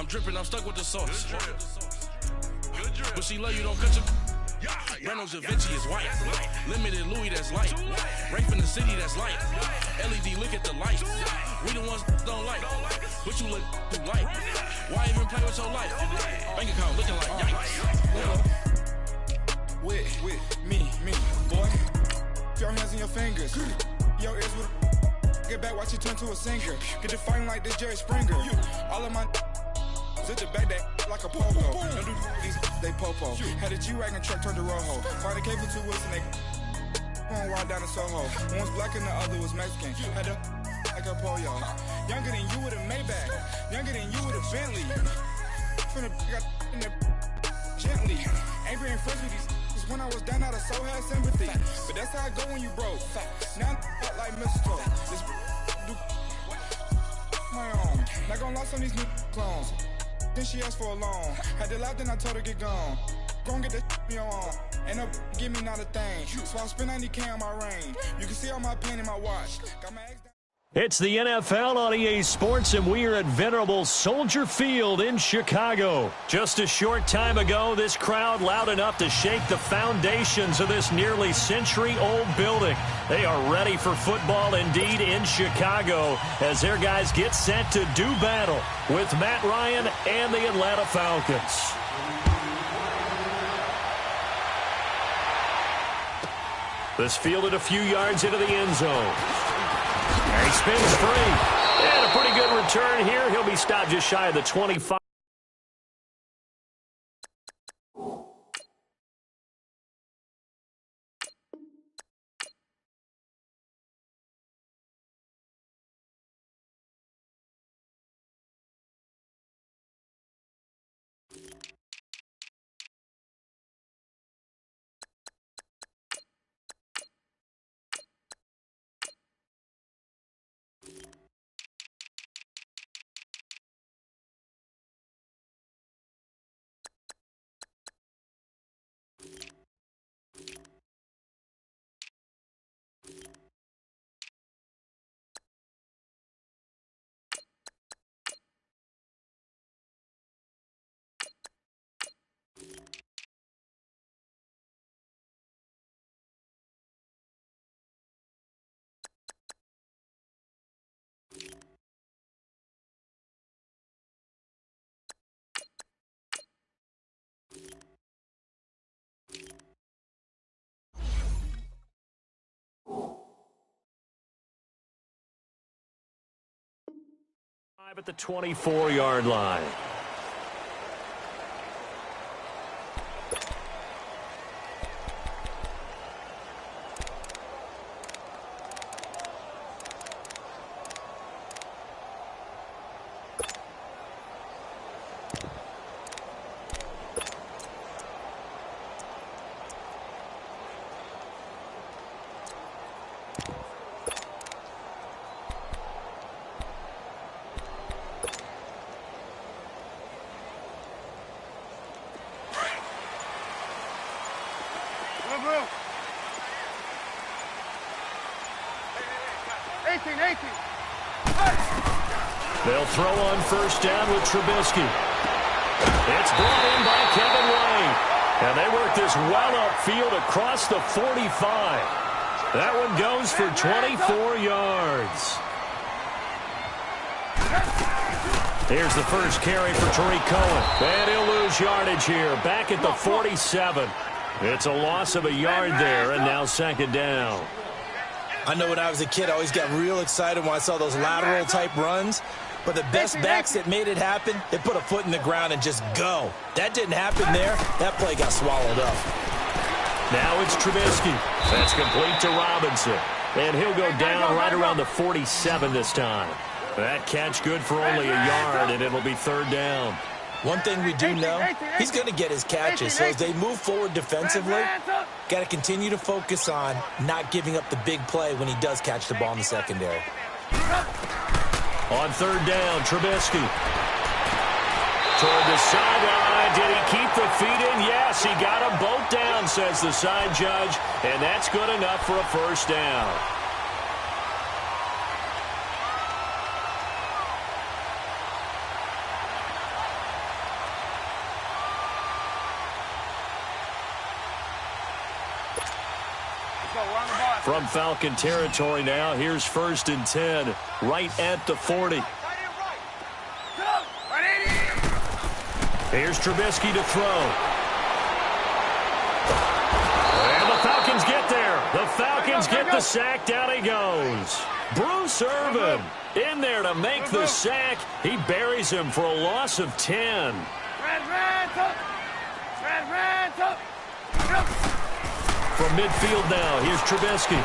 dripping, I'm stuck with the sauce. But she love you, don't cut your... Reynolds Da Vinci is white. Limited Louis, that's light. Rape in the city, that's light. LED, look at the light. We the ones don't like. But you look too light. Why even play with your life? Bank account looking like yikes. With me, boy. Your hands and your fingers. Your ears with get back, watch you turn to a singer. Get to fighting like this Jerry Springer. All of my zip the back that like a popo. Don't do these, they popo. Had a G-Wagon truck turned to Rojo. Find a cable 2 wheels and they going right down to Soho. One was black and the other was Mexican. Had a like a pollo. Younger than you with a Maybach. Younger than you with a Bentley. From the got in the gently. Angry and friends with these. When I was down out of so had sympathy. But that's how I go when you broke. Now I'm like mistletoe. This do my own. Not gonna lost on these new clones. Then she asked for a loan. Had to laugh, then I told her get gone. Gon' get that me on. Ain't no give me not a thing. So I spend 90K on my range. You can see all my pain in my watch. Got my eggs down. It's the NFL on EA Sports, and we are at venerable Soldier Field in Chicago. Just a short time ago, this crowd loud enough to shake the foundations of this nearly century-old building. They are ready for football indeed in Chicago as their guys get set to do battle with Matt Ryan and the Atlanta Falcons. This fielded a few yards into the end zone. He spins free. And a pretty good return here. He'll be stopped just shy of the 25. At the 24-yard line. They'll throw on first down with Trubisky. It's brought in by Kevin White. And they work this well upfield across the 45. That one goes for 24 yards. Here's the first carry for Tariq Cohen. And he'll lose yardage here, back at the 47. It's a loss of a yard there, and now second down. I know when I was a kid, I always got real excited when I saw those lateral-type runs. But the best backs that made it happen, they put a foot in the ground and just go. That didn't happen there. That play got swallowed up. Now it's Trubisky. That's complete to Robinson. And he'll go down right around the 47 this time. That catch good for only a yard, and it'll be third down. One thing we do know, he's going to get his catches. So as they move forward defensively, got to continue to focus on not giving up the big play when he does catch the ball in the secondary. On third down, Trubisky. Toward the sideline. Did he keep the feet in? Yes, he got them both down, says the side judge. And that's good enough for a first down. From Falcon territory now, here's 1st and 10, right at the 40. Here's Trubisky to throw. And the Falcons get there. The Falcons get the sack. Down he goes. Bruce Irvin in there to make the sack. He buries him for a loss of 10. From midfield now, here's Trubisky.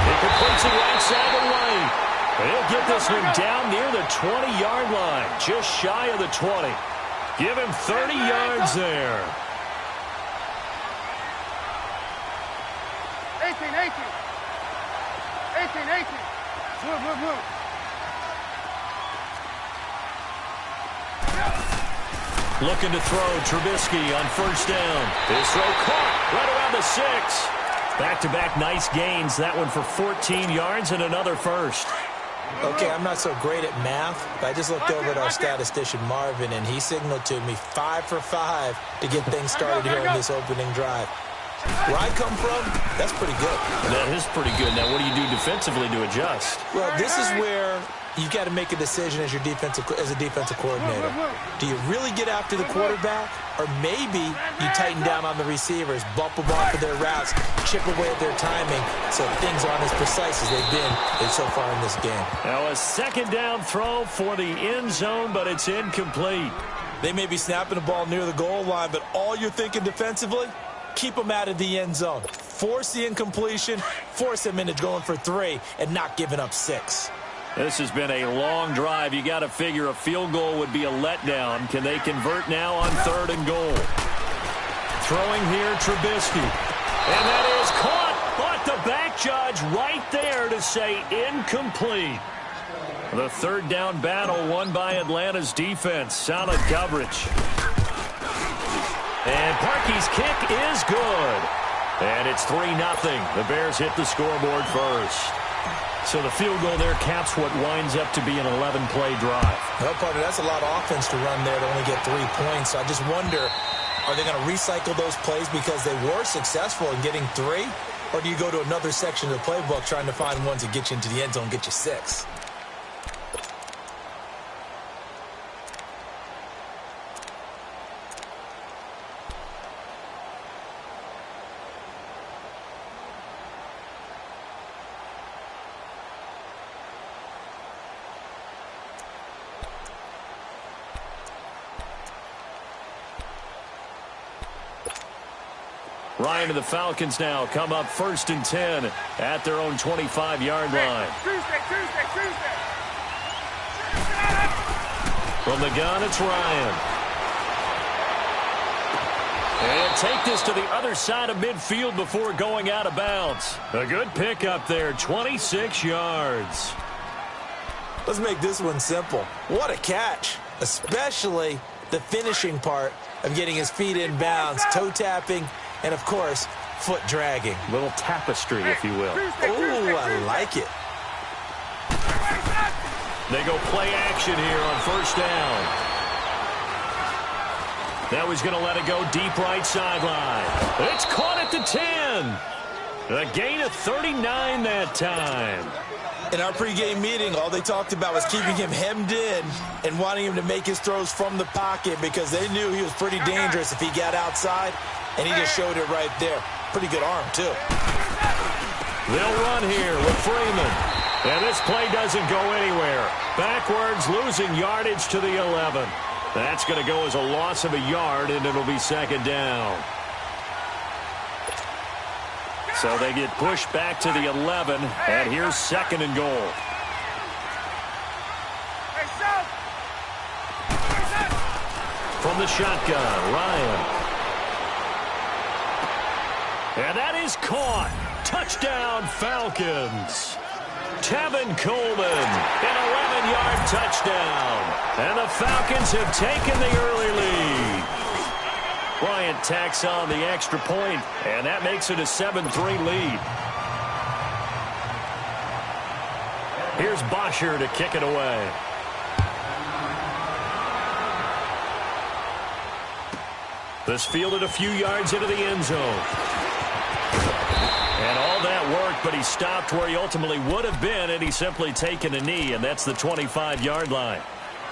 He completes it right side and right. He'll get this one down near the 20-yard line, just shy of the 20. Give him 30 yards there. 18. Move. Looking to throw, Trubisky on 1st down. His throw caught right around the 6. Back-to-back nice gains. That one for 14 yards and another first. Okay, I'm not so great at math, but I just looked over at our statistician, Marvin, and he signaled to me 5 for 5 to get things started here on this opening drive. Where I come from, that's pretty good. That is pretty good. Now, what do you do defensively to adjust? Well, this is where you got to make a decision as a defensive coordinator. Do you really get after the quarterback, or maybe you tighten down on the receivers, bump them off of their routes, chip away at their timing, so things aren't as precise as they've been so far in this game. Now, a 2nd down throw for the end zone, but it's incomplete. They may be snapping the ball near the goal line, but all you're thinking defensively, keep them out of the end zone. Force the incompletion, force them into going for 3, and not giving up 6. This has been a long drive. You got to figure a field goal would be a letdown. Can they convert now on 3rd and goal? Throwing here, Trubisky. And that is caught. But the back judge right there to say incomplete. The 3rd down battle won by Atlanta's defense. Solid coverage. And Parkey's kick is good. And it's 3-0. The Bears hit the scoreboard first. So the field goal there caps what winds up to be an 11-play drive. Well, partner, that's a lot of offense to run there to only get 3 points. So I just wonder, are they going to recycle those plays because they were successful in getting 3? Or do you go to another section of the playbook trying to find ones that get you into the end zone and get you 6? Ryan and the Falcons now come up 1st and 10 at their own 25-yard line. Tuesday. From the gun, it's Ryan. And take this to the other side of midfield before going out of bounds. A good pickup there, 26 yards. Let's make this one simple. What a catch, especially the finishing part of getting his feet in bounds, toe tapping, and, of course, foot dragging. Little tapestry, if you will. Oh, I like it. They go play action here on 1st down. Now he's going to let it go deep right sideline. It's caught at the 10. A gain of 39 that time. In our pregame meeting, all they talked about was keeping him hemmed in and wanting him to make his throws from the pocket because they knew he was pretty dangerous if he got outside, and he just showed it right there. Pretty good arm, too. They'll run here with Freeman. And this play doesn't go anywhere. Backwards, losing yardage to the 11. That's going to go as a loss of a yard, and it'll be 2nd down. So they get pushed back to the 11, and here's 2nd and goal. From the shotgun, Ryan. And that is caught. Touchdown, Falcons. Tevin Coleman, an 11-yard touchdown. And the Falcons have taken the early lead. Bryant tacks on the extra point, and that makes it a 7-3 lead. Here's Bosher to kick it away. This fielded a few yards into the end zone. And all that work, but he stopped where he ultimately would have been, and he's simply taken a knee, and that's the 25-yard line.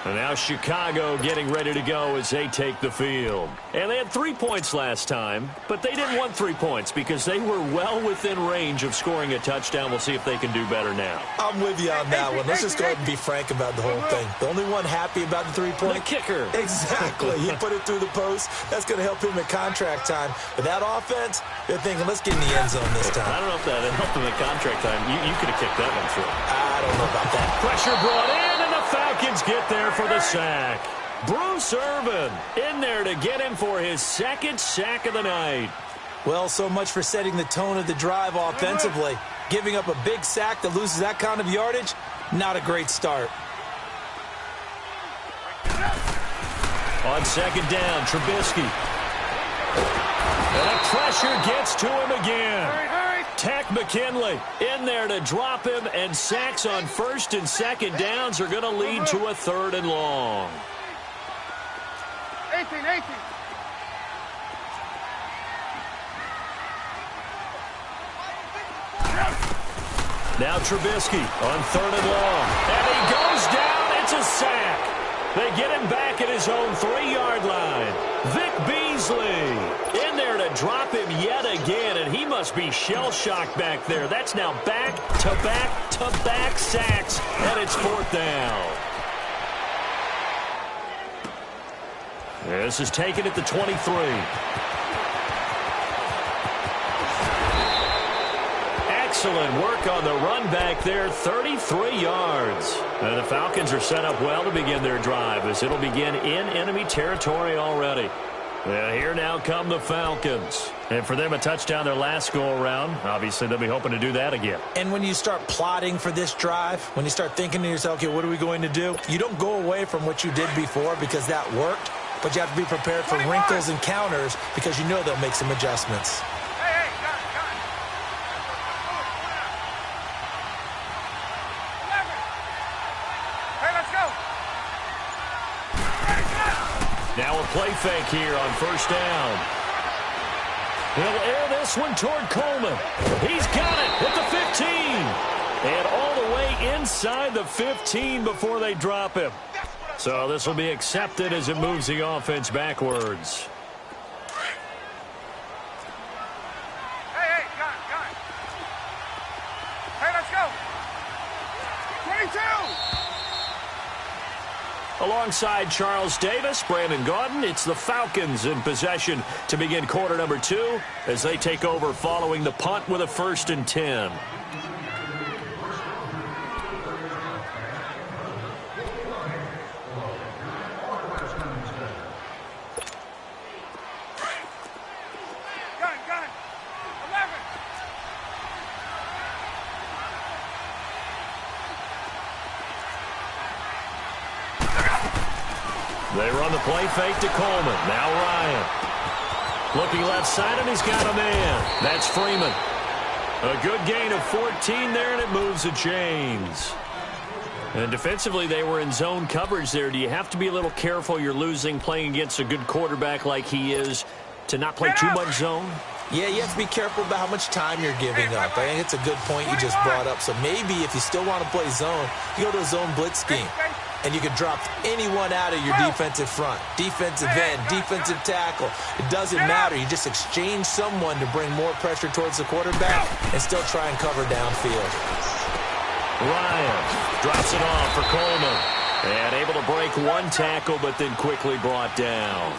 And now Chicago getting ready to go as they take the field. And they had 3 points last time, but they didn't want 3 points because they were well within range of scoring a touchdown. We'll see if they can do better now. I'm with you on that one. Let's just go ahead and be frank about the whole thing. The only one happy about the 3-point? The kicker. Exactly. He put it through the post. That's going to help him at contract time. But that offense, they're thinking, let's get in the end zone this time. I don't know if that helped him at contract time. You could have kicked that one through. I don't know about that. Pressure brought in, and the Falcons get there for the sack. Bruce Irvin in there to get him for his second sack of the night. Well, so much for setting the tone of the drive offensively. Giving up a big sack that loses that kind of yardage, not a great start. On second down, Trubisky. And the pressure gets to him again. Tack McKinley in there to drop him, and sacks on first and second downs are going to lead to a 3rd and long. 18. Now Trubisky on 3rd and long. And he goes down. It's a sack. They get him back at his own 3-yard line. Vic Beasley in there to drop him yet again, and he must be shell-shocked back there. That's now back-to-back-to-back sacks, and it's 4th down. This is taken at the 23. Excellent work on the run back there, 33 yards. And the Falcons are set up well to begin their drive as it'll begin in enemy territory already. Well, here now come the Falcons. And for them, a touchdown their last go-around. Obviously, they'll be hoping to do that again. And when you start plotting for this drive, when you start thinking to yourself, okay, what are we going to do? You don't go away from what you did before because that worked, but you have to be prepared for wrinkles and counters because you know they'll make some adjustments. Now a play fake here on first down. He'll air this one toward Coleman. He's got it at the 15. And all the way inside the 15 before they drop him. So this will be accepted as it moves the offense backwards. Hey, got it. Hey, let's go. 22. Alongside Charles Davis, Brandon Gaudin, it's the Falcons in possession to begin quarter number 2 as they take over following the punt with a 1st and 10. Gun. 11. They run the play fake to Coleman. Now Ryan. Looking left side, and he's got a man. That's Freeman. A good gain of 14 there, and it moves the chains. And defensively, they were in zone coverage there. Do you have to be a little careful? You're losing playing against a good quarterback like he is to not play too much zone? Yeah, you have to be careful about how much time you're giving up. I think it's a good point you just brought up. So maybe if you still want to play zone, you go to a zone blitz scheme. And you can drop anyone out of your defensive front, defensive end, defensive tackle. It doesn't matter. You just exchange someone to bring more pressure towards the quarterback and still try and cover downfield. Ryan drops it off for Coleman. And able to break one tackle, but then quickly brought down.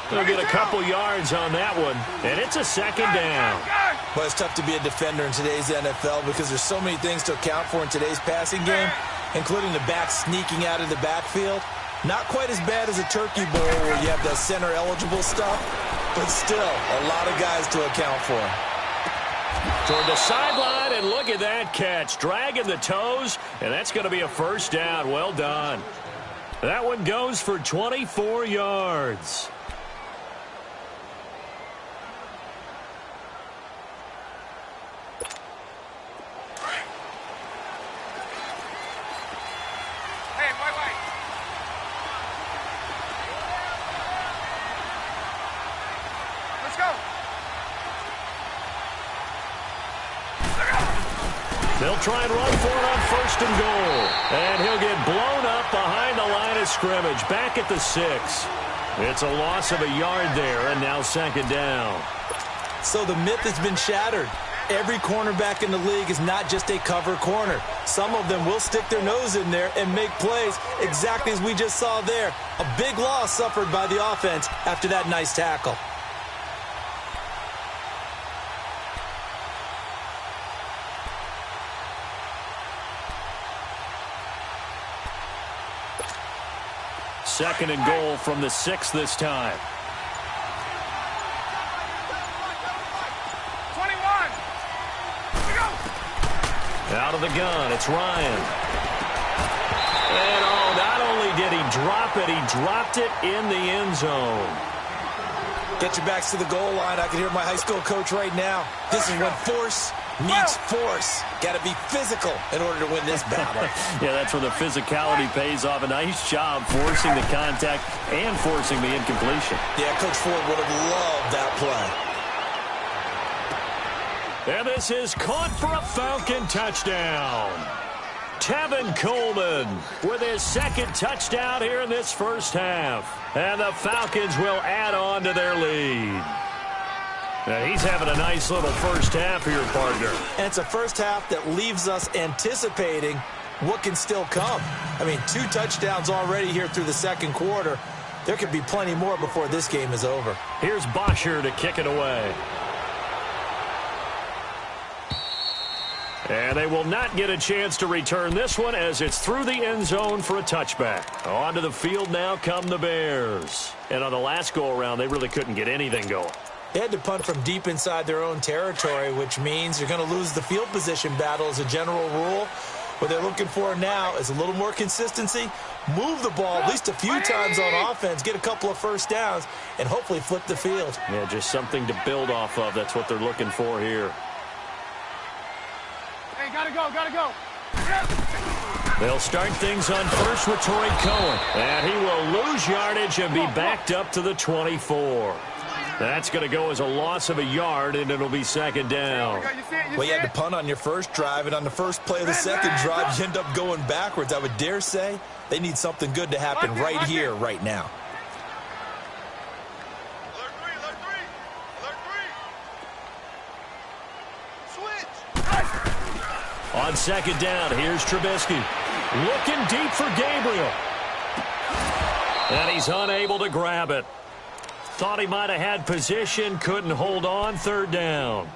They'll get a couple yards on that one, and it's a 2nd down. Well, it's tough to be a defender in today's NFL because there's so many things to account for in today's passing game, including the back sneaking out of the backfield. Not quite as bad as a turkey bowl where you have that center-eligible stuff, but still a lot of guys to account for. Toward the sideline, and look at that catch. Dragging the toes, and that's going to be a 1st down. Well done. That one goes for 24 yards. They'll try and run for it on 1st and goal. And he'll get blown up behind the line of scrimmage. Back at the 6. It's a loss of a yard there, and now 2nd down. So the myth has been shattered. Every cornerback in the league is not just a cover corner. Some of them will stick their nose in there and make plays exactly as we just saw there. A big loss suffered by the offense after that nice tackle. Second and goal from the 6 this time. 21. Here we go. Out of the gun, it's Ryan. And oh, not only did he drop it, he dropped it in the end zone. Get your backs to the goal line. I can hear my high school coach right now. This is when force meets force. Got to be physical in order to win this battle. Yeah, that's where the physicality pays off. A nice job forcing the contact and forcing the incompletion. Yeah, Coach Ford would have loved that play. And this is caught for a Falcon touchdown. Tevin Coleman with his 2nd touchdown here in this first half. And the Falcons will add on to their lead. Now, he's having a nice little first half here, partner. And it's a first half that leaves us anticipating what can still come. I mean, 2 touchdowns already here through the 2nd quarter. There could be plenty more before this game is over. Here's Bosher to kick it away. And they will not get a chance to return this one as it's through the end zone for a touchback. Onto the field now come the Bears. And on the last go-around, they really couldn't get anything going. They had to punt from deep inside their own territory, which means you're going to lose the field position battle as a general rule. What they're looking for now is a little more consistency, move the ball at least a few times on offense, get a couple of first downs, and hopefully flip the field. Yeah, just something to build off of. That's what they're looking for here. Hey, gotta go, gotta go. They'll start things on first with Torrey Cohen. And he will lose yardage and be backed up to the 24. That's going to go as a loss of a yard, and it'll be 2nd down. Well, you had to punt on your first drive, and on the first play of the 2nd drive, you end up going backwards. I would dare say they need something good to happen right here, right now. On 2nd down, here's Trubisky. Looking deep for Gabriel. And he's unable to grab it. Thought he might have had position, couldn't hold on, 3rd down.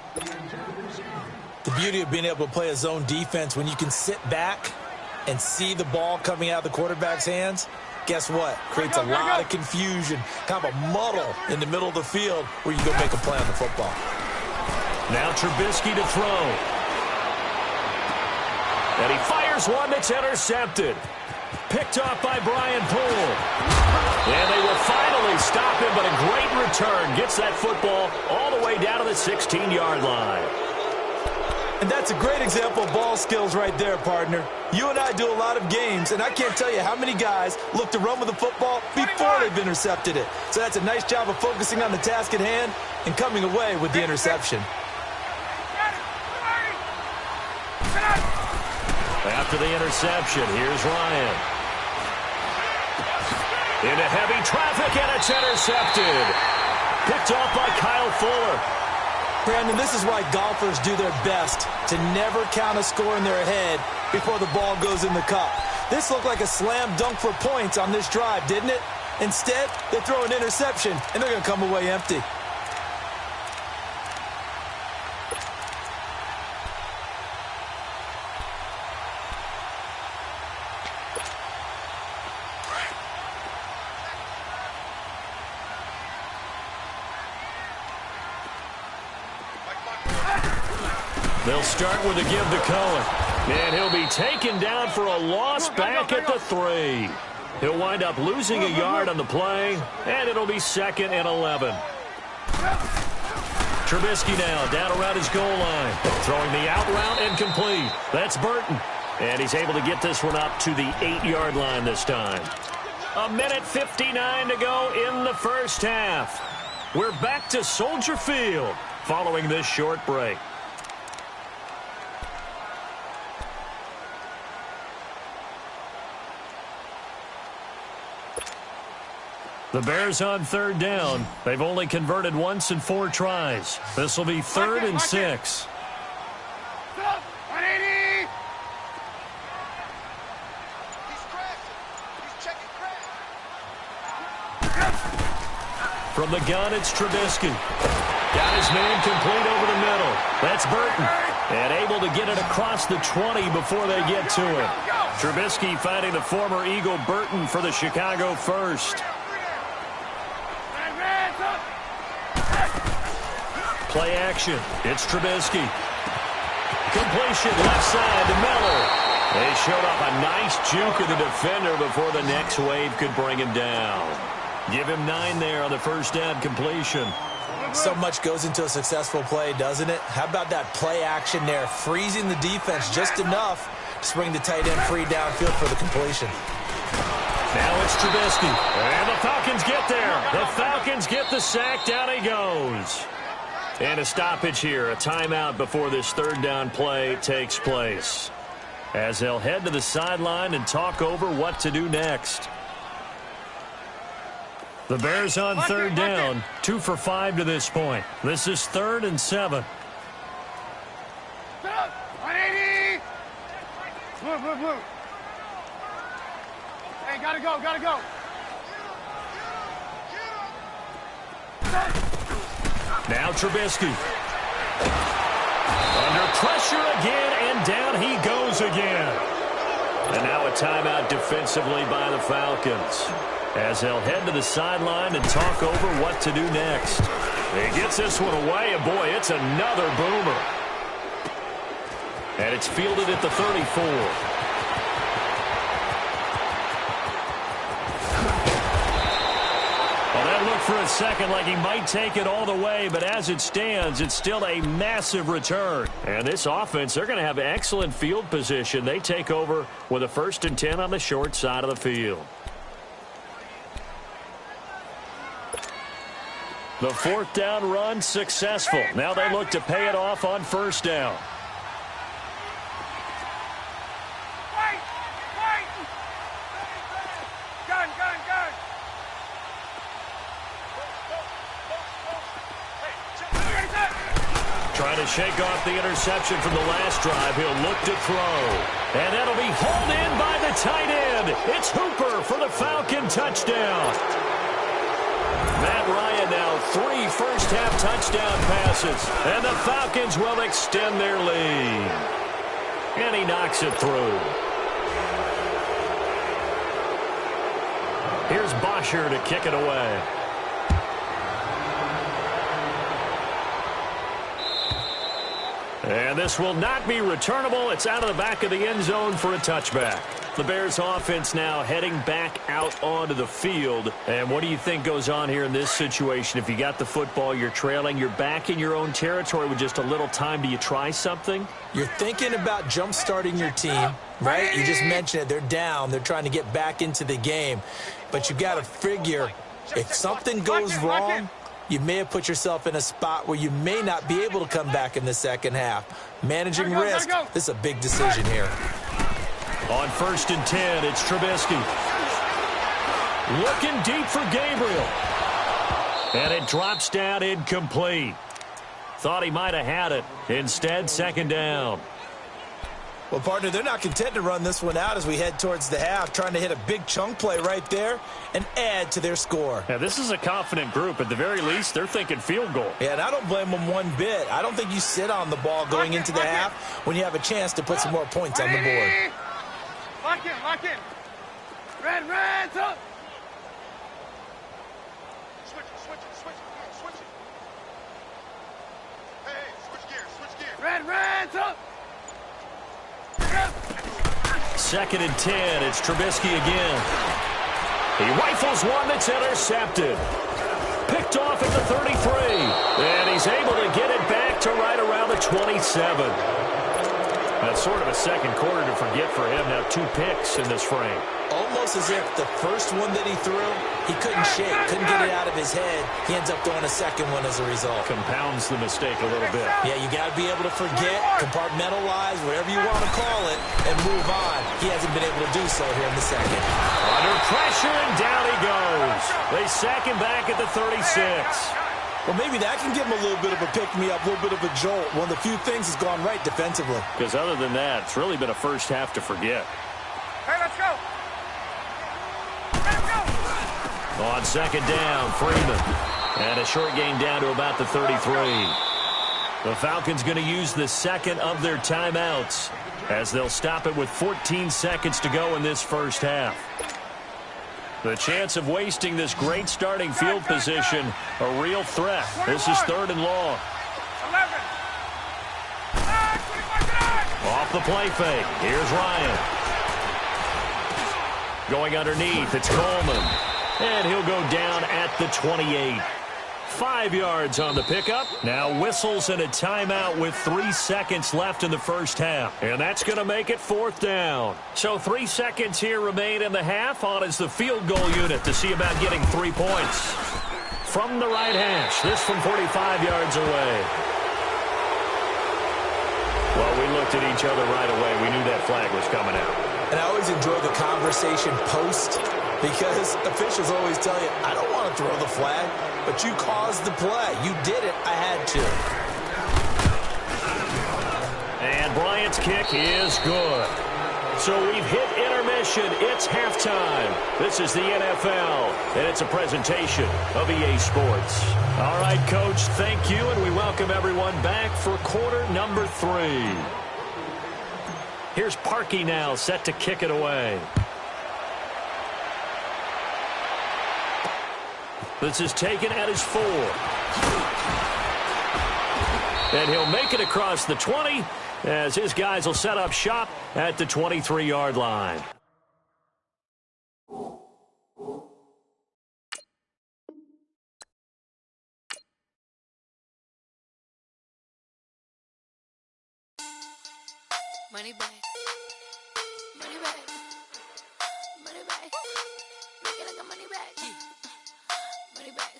The beauty of being able to play a zone defense when you can sit back and see the ball coming out of the quarterback's hands, guess what? Creates a lot of confusion, kind of a muddle in the middle of the field where you go make a play on the football. Now Trubisky to throw. And he fires one that's intercepted. Picked off by Brian Poole. And they will finally stop him, but a great return. Gets that football all the way down to the 16-yard line. And that's a great example of ball skills right there, partner. You and I do a lot of games, and I can't tell you how many guys look to run with the football before they've intercepted it. So that's a nice job of focusing on the task at hand and coming away with the interception. After the interception, here's Ryan. Into heavy traffic, and it's intercepted. Picked off by Kyle Fuller. Brandon, this is why golfers do their best to never count a score in their head before the ball goes in the cup. This looked like a slam dunk for points on this drive, didn't it? Instead, they throw an interception, and they're going to come away empty. They'll start with a give to Cohen. And he'll be taken down for a loss back at the 3. He'll wind up losing a yard on the play, and it'll be 2nd and 11. Trubisky now down around his goal line. Throwing the out route and complete. That's Burton. And he's able to get this one up to the 8-yard line this time. 1:59 to go in the first half. We're back to Soldier Field following this short break. The Bears on third down. They've only converted once in 4 tries. This will be 3rd and 6. 180. From the gun, it's Trubisky. Got his man complete over the middle. That's Burton. And able to get it across the 20 before they get to it. Trubisky finding the former Eagle Burton for the Chicago first. Play action. It's Trubisky. Completion left side to Miller. They showed off a nice juke of the defender before the next wave could bring him down. Give him 9 there on the first down completion. So much goes into a successful play, doesn't it? How about that play action there? Freezing the defense just enough to bring the tight end free downfield for the completion. Now it's Trubisky. And the Falcons get there. The Falcons get the sack. Down he goes. And a stoppage here. A timeout before this third down play takes place. As they'll head to the sideline and talk over what to do next. The Bears on third down, 2 for 5 to this point. This is 3rd and 7. 180. Move. Hey, gotta go. Now Trubisky. Under pressure again, and down he goes again. And now a timeout defensively by the Falcons. As they'll head to the sideline and talk over what to do next. He gets this one away, and boy, it's another boomer. And it's fielded at the 34. Well, that looked for a second like he might take it all the way, but as it stands, it's still a massive return. And this offense, they're going to have excellent field position. They take over with a 1st and 10 on the short side of the field. The 4th down run successful. Now they look to pay it off on 1st down. Wait. Gun. Trying to shake off the interception from the last drive. He'll look to throw. And that'll be hauled in by the tight end. It's Hooper for the Falcon touchdown. Matt Ryan now 3 first-half touchdown passes. And the Falcons will extend their lead. And he knocks it through. Here's Bosher to kick it away. And this will not be returnable. It's out of the back of the end zone for a touchback. The Bears offense now heading back out onto the field. And what do you think goes on here in this situation? If you got the football, you're trailing, you're back in your own territory with just a little time. Do you try something? You're thinking about jump-starting your team, right? You just mentioned it. They're down. They're trying to get back into the game. But you've got to figure if something goes wrong, you may have put yourself in a spot where you may not be able to come back in the second half. Managing risk, this is a big decision here. On 1st and 10, it's Trubisky. Looking deep for Gabriel. And it drops down incomplete. Thought he might have had it. Instead, 2nd down. Well, partner, they're not content to run this one out as we head towards the half, trying to hit a big chunk play right there and add to their score. Yeah, this is a confident group. At the very least, they're thinking field goal. Yeah, and I don't blame them one bit. I don't think you sit on the ball going into the half when you have a chance to put some more points on the board. Lock in. Red, up. Switch it. Hey, switch gears. Red, up. 2nd and 10, it's Trubisky again. He rifles one that's intercepted. Picked off at the 33. And he's able to get it back to right around the 27. That's sort of a second quarter to forget for him. Now 2 picks in this frame. Almost as if the first one that he threw, he couldn't shake, couldn't get it out of his head. He ends up throwing a second one as a result. Compounds the mistake a little bit. Yeah, you got to be able to forget, compartmentalize, whatever you want to call it, and move on. He hasn't been able to do so here in the second. Under pressure, and down he goes. They sack him back at the 36. Well, maybe that can give him a little bit of a pick-me-up, a little bit of a jolt. One of the few things has gone right defensively. Because other than that, it's really been a first half to forget. Hey, let's go. Let's go. On second down, Freeman. And a short gain down to about the 33. The Falcons going to use the second of their timeouts as they'll stop it with 14 seconds to go in this first half. The chance of wasting this great starting field position, a real threat. This is 3rd and long. 11. Off the play fake. Here's Ryan. Going underneath, it's Coleman. And he'll go down at the 28. 5 yards on the pickup. Now whistles and a timeout with 3 seconds left in the first half. And that's going to make it 4th down. So 3 seconds here remain in the half. On is the field goal unit to see about getting 3 points. From the right hash, this from 45 yards away. Well, we looked at each other right away. We knew that flag was coming out. And I always enjoy the conversation post because officials always tell you, I don't want to throw the flag, but you caused the play. You did it. I had to. And Bryant's kick is good. So we've hit intermission. It's halftime. This is the NFL, and it's a presentation of EA Sports. All right, Coach, thank you, and we welcome everyone back for quarter number 3. Here's Parkey now, set to kick it away. This is taken at his 4. And he'll make it across the 20 as his guys will set up shop at the 23-yard line. Money back. Money back. Money back. Make it like a money back. Money back.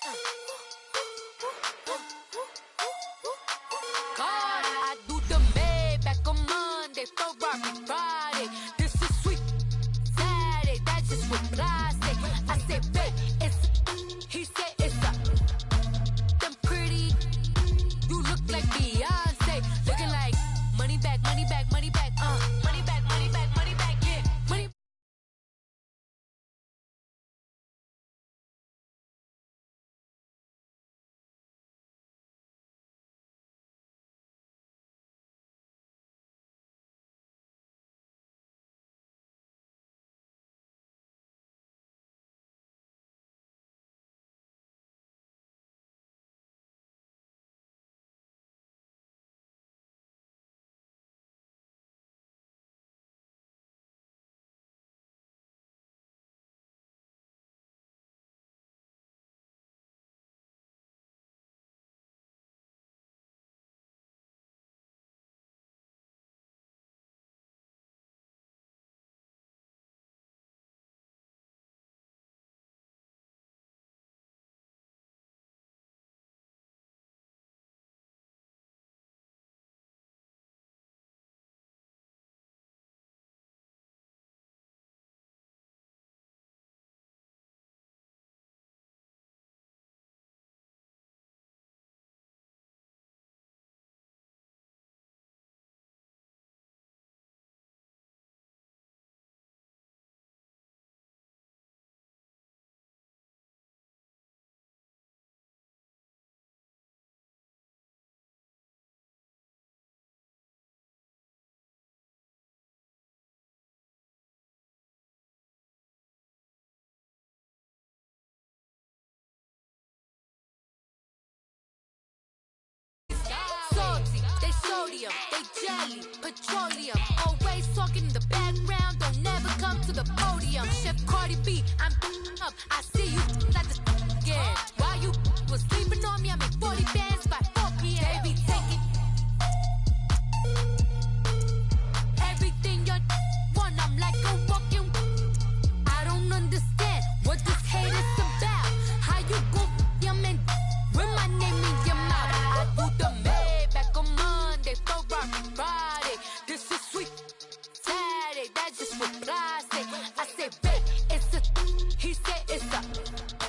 God, I do the Maybach on Monday, Ferrari Friday. This is sweet Saturday. That's just what I say. I say, babe, it's. He said it's a. Them pretty. You look like Beyonce. Looking like money back, money back, money back. Money back, money back, money back. Yeah, money. They sodium, they jelly, petroleum. Always talking in the background, don't never come to the podium. Chef Cardi B, I'm up. I see you like the again. While you was sleeping on me, I make 40 bands by 4 p.m. They be taking everything you want. I'm like a walking. I don't understand what this hate is about. How you go your man with my name in your mouth? I do the Maybach on Monday, Ferrari Friday. This is sweet Saturday. That's just what I say. I say, babe, it's a. He said it's a.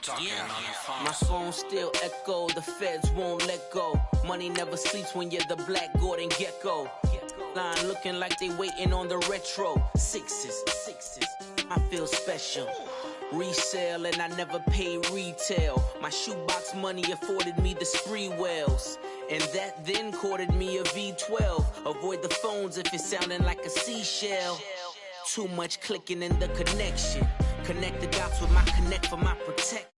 My phone still echo, the feds won't let go. Money never sleeps when you're the black Gordon Gecko. Line looking like they waiting on the retro. Sixes, I feel special. Resale and I never pay retail. My shoebox money afforded me the spree wells. And that then courted me a V12. Avoid the phones if it's sounding like a seashell. Too much clicking in the connection. Connect the dots with my connect for my protect.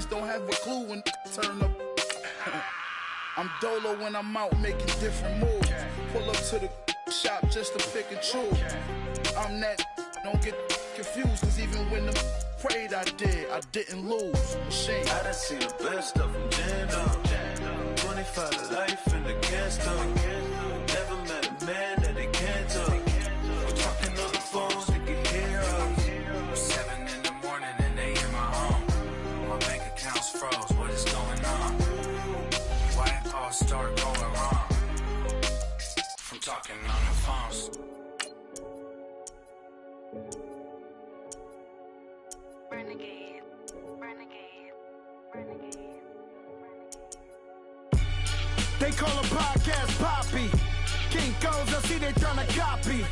Don't have a clue when turn up. I'm dolo when I'm out making different moves. Pull up to the shop just to pick and choose. I'm that, don't get confused, cause even when the prayed I didn't lose. Machine. I done seen the best stuff from jammed up. 25 to life in the gas up. Never met a man that they can't talk. We're talking on the phones, they can hear us. 7 in the morning and they in my home. My bank account's froze, what is going on? Why it all start going wrong? From talking on the phones. Renegade, renegade, renegade. They call a podcast Poppy. Kinkos, I see they tryna copy.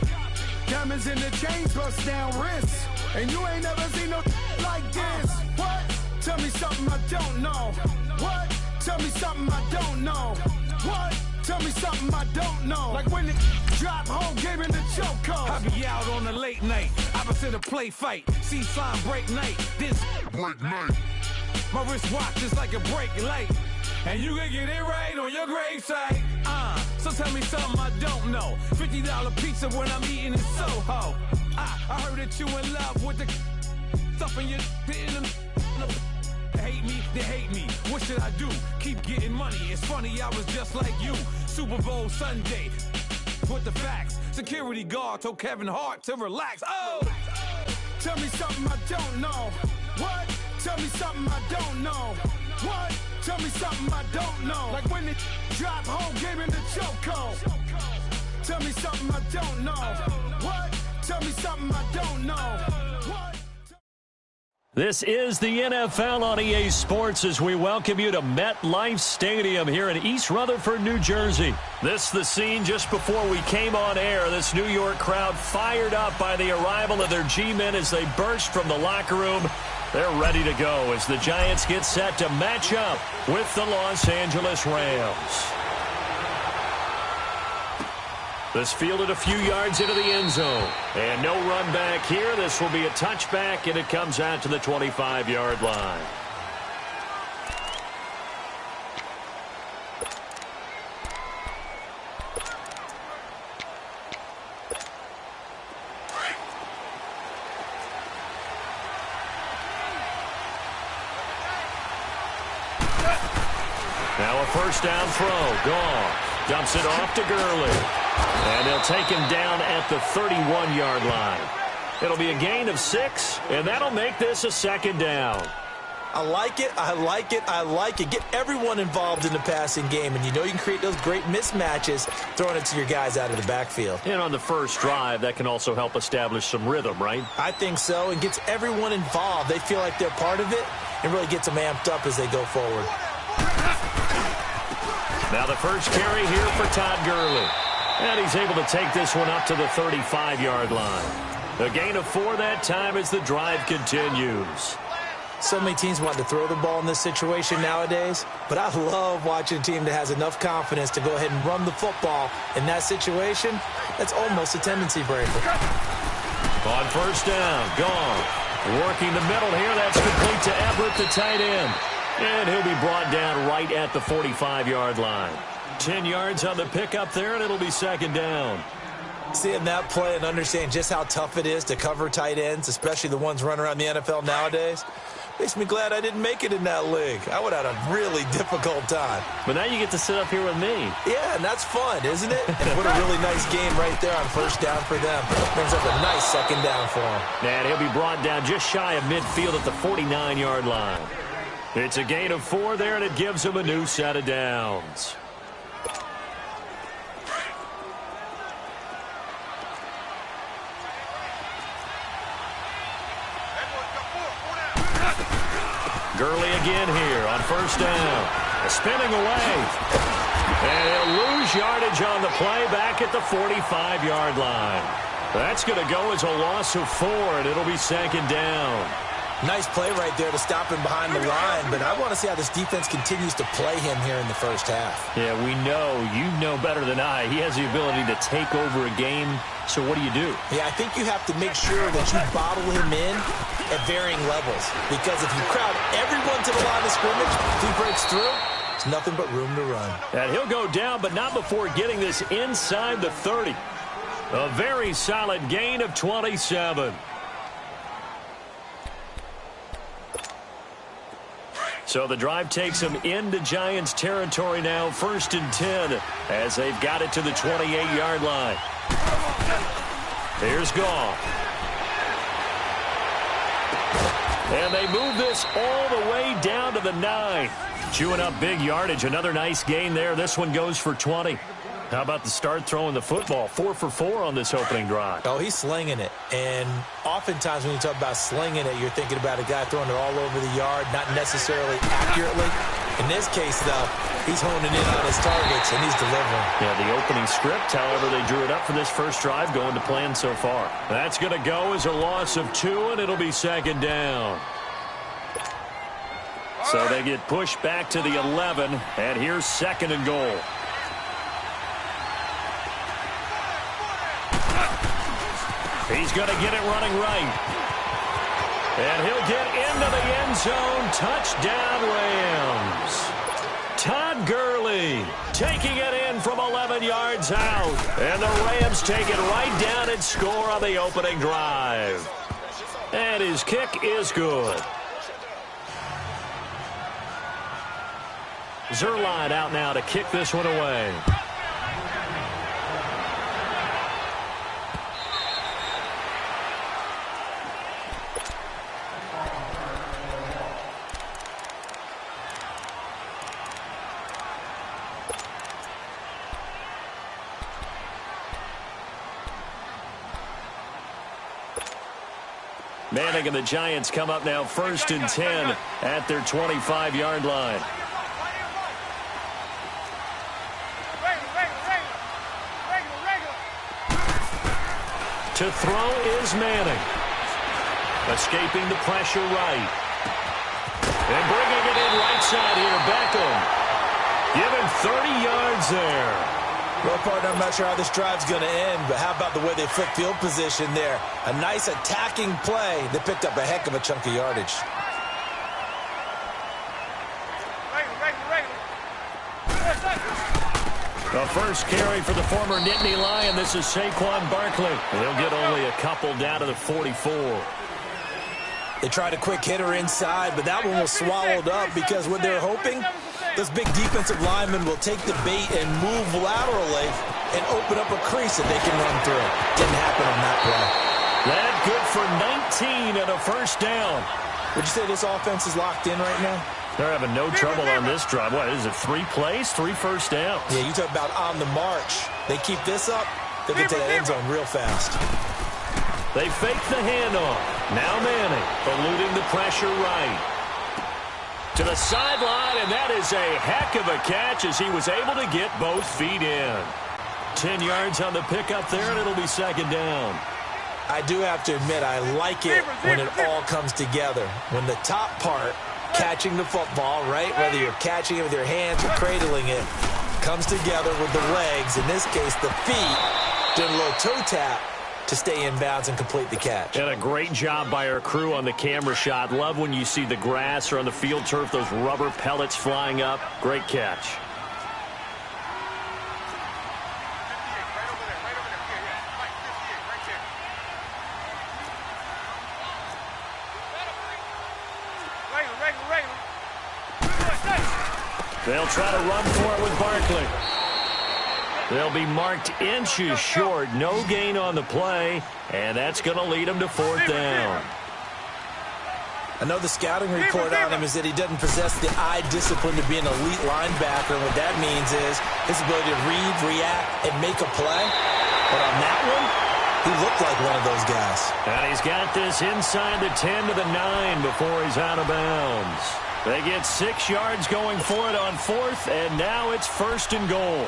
Diamonds in the chains, bust down wrists. And you ain't never seen no like this. What? Tell me something I don't know. What? Tell me something I don't know. What? Tell me something I don't know. Like when it drop, whole game in the chokehold. I be out on a late night, opposite a play fight. See sign break night, this break night. My wristwatch is like a break light. And you can get it right on your gravesite. So tell me something I don't know. $50 pizza when I'm eating in Soho. I heard that you in love with the stuff in your They hate me, they hate me. What should I do? Keep getting money. It's funny, I was just like you. Super Bowl Sunday. With the facts. Security guard told Kevin Hart to relax. Oh! Tell me something I don't know. What? Tell me something I don't know. What? Tell me something I don't know. Like when it drop, whole game in the chokehold. Tell me something I don't know. What? Tell me something I don't know. What? This is the NFL on EA Sports as we welcome you to MetLife Stadium here in East Rutherford, New Jersey. This the scene just before we came on air. This New York crowd fired up by the arrival of their G-men as they burst from the locker room. They're ready to go as the Giants get set to match up with the Los Angeles Rams. This fielded a few yards into the end zone. And no run back here. This will be a touchback, and it comes out to the 25-yard line. Now a first down throw. Goff dumps it off to Gurley. And they'll take him down at the 31-yard line. It'll be a gain of 6, and that'll make this a second down. I like it, I like it, I like it. Get everyone involved in the passing game, and you know you can create those great mismatches throwing it to your guys out of the backfield. And on the first drive, that can also help establish some rhythm, right? I think so, and gets everyone involved. They feel like they're part of it, and really gets them amped up as they go forward. Now the first carry here for Todd Gurley. And he's able to take this one up to the 35-yard line. A gain of 4 that time as the drive continues. So many teams want to throw the ball in this situation nowadays, but I love watching a team that has enough confidence to go ahead and run the football in that situation. That's almost a tendency breaker. On first down, gone. Working the middle here. That's complete to Everett, the tight end. And he'll be brought down right at the 45-yard line. 10 yards on the pickup there, and it'll be second down. Seeing that play and understanding just how tough it is to cover tight ends, especially the ones running around the NFL nowadays, makes me glad I didn't make it in that league. I would have had a really difficult time. But now you get to sit up here with me. Yeah, and that's fun, isn't it? And what a really nice game right there on first down for them. Brings up a nice second down for him. And he'll be brought down just shy of midfield at the 49-yard line. It's a gain of 4 there, and it gives him a new set of downs. Gurley again here on first down. Spinning away. And he'll lose yardage on the play back at the 45-yard line. That's going to go as a loss of 4, and it'll be second down. Nice play right there to stop him behind the line, but I want to see how this defense continues to play him here in the first half. Yeah, we know. You know better than I. He has the ability to take over a game, so what do you do? Yeah, I think you have to make sure that you bottle him in at varying levels, because if you crowd everyone to the line of scrimmage, if he breaks through, there's nothing but room to run. And he'll go down, but not before getting this inside the 30. A very solid gain of 27. So the drive takes them into Giants territory now, 1st and 10, as they've got it to the 28-yard line. Here's Goff. And they move this all the way down to the 9. Chewing up big yardage. Another nice gain there. This one goes for 20. How about the start throwing the football? 4 for 4 on this opening drive. Oh, he's slinging it. And oftentimes when you talk about slinging it, you're thinking about a guy throwing it all over the yard, not necessarily accurately. In this case, though, he's honing in on his targets, and he's delivering. Yeah, the opening script, however, they drew it up for this first drive, going to plan so far. That's going to go as a loss of 2, and it'll be second down. So they get pushed back to the 11, and here's second and goal. He's going to get it running right. And he'll get into the end zone. Touchdown, Rams. Todd Gurley taking it in from 11 yards out. And the Rams take it right down and score on the opening drive. And his kick is good. Zerline out now to kick this one away. Manning and the Giants come up now 1st and 10 at their 25-yard line. To throw is Manning. Escaping the pressure right. And bringing it in right side here, Beckham. Give him 30 yards there. Well, partner, I'm not sure how this drive's going to end, but how about the way they flip field position there? A nice attacking play that picked up a heck of a chunk of yardage. The first carry for the former Nittany Lion. This is Saquon Barkley. He'll get only a couple down to the 44. They tried a quick hitter inside, but that one was swallowed up because what they're hoping, those big defensive linemen will take the bait and move laterally and open up a crease that they can run through. Didn't happen on that play. That good for 19 and a first down. Would you say this offense is locked in right now? They're having no trouble on this drive. What is it, 3 plays, 3 first downs? Yeah, you talk about on the march. They keep this up, they get to the end zone real fast. They fake the handoff. Now Manning eluding the pressure right. To the sideline, and that is a heck of a catch as he was able to get both feet in. 10 yards on the pickup there, and it'll be second down. I do have to admit, I like it when it all comes together. When the top part, catching the football, right, whether you're catching it with your hands or cradling it, comes together with the legs, in this case the feet, doing a little toe tap, to stay in bounds and complete the catch. And a great job by our crew on the camera shot. Love when you see the grass or on the field turf, those rubber pellets flying up. Great catch. They'll try to run for it with Barkley. They'll be marked inches short. No gain on the play, and that's going to lead them to 4th down. I know the scouting report on him is that he doesn't possess the eye discipline to be an elite linebacker, and what that means is his ability to read, react, and make a play. But on that one, he looked like one of those guys. And he's got this inside the 10 to the 9 before he's out of bounds. They get 6 yards going for it on 4th, and now it's 1st and goal.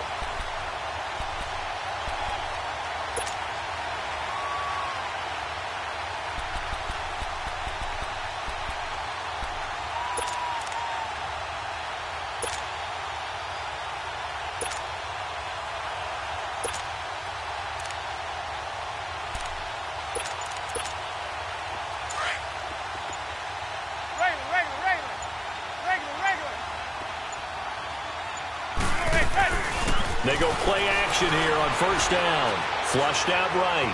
They go play action here on 1st down. Flushed out right.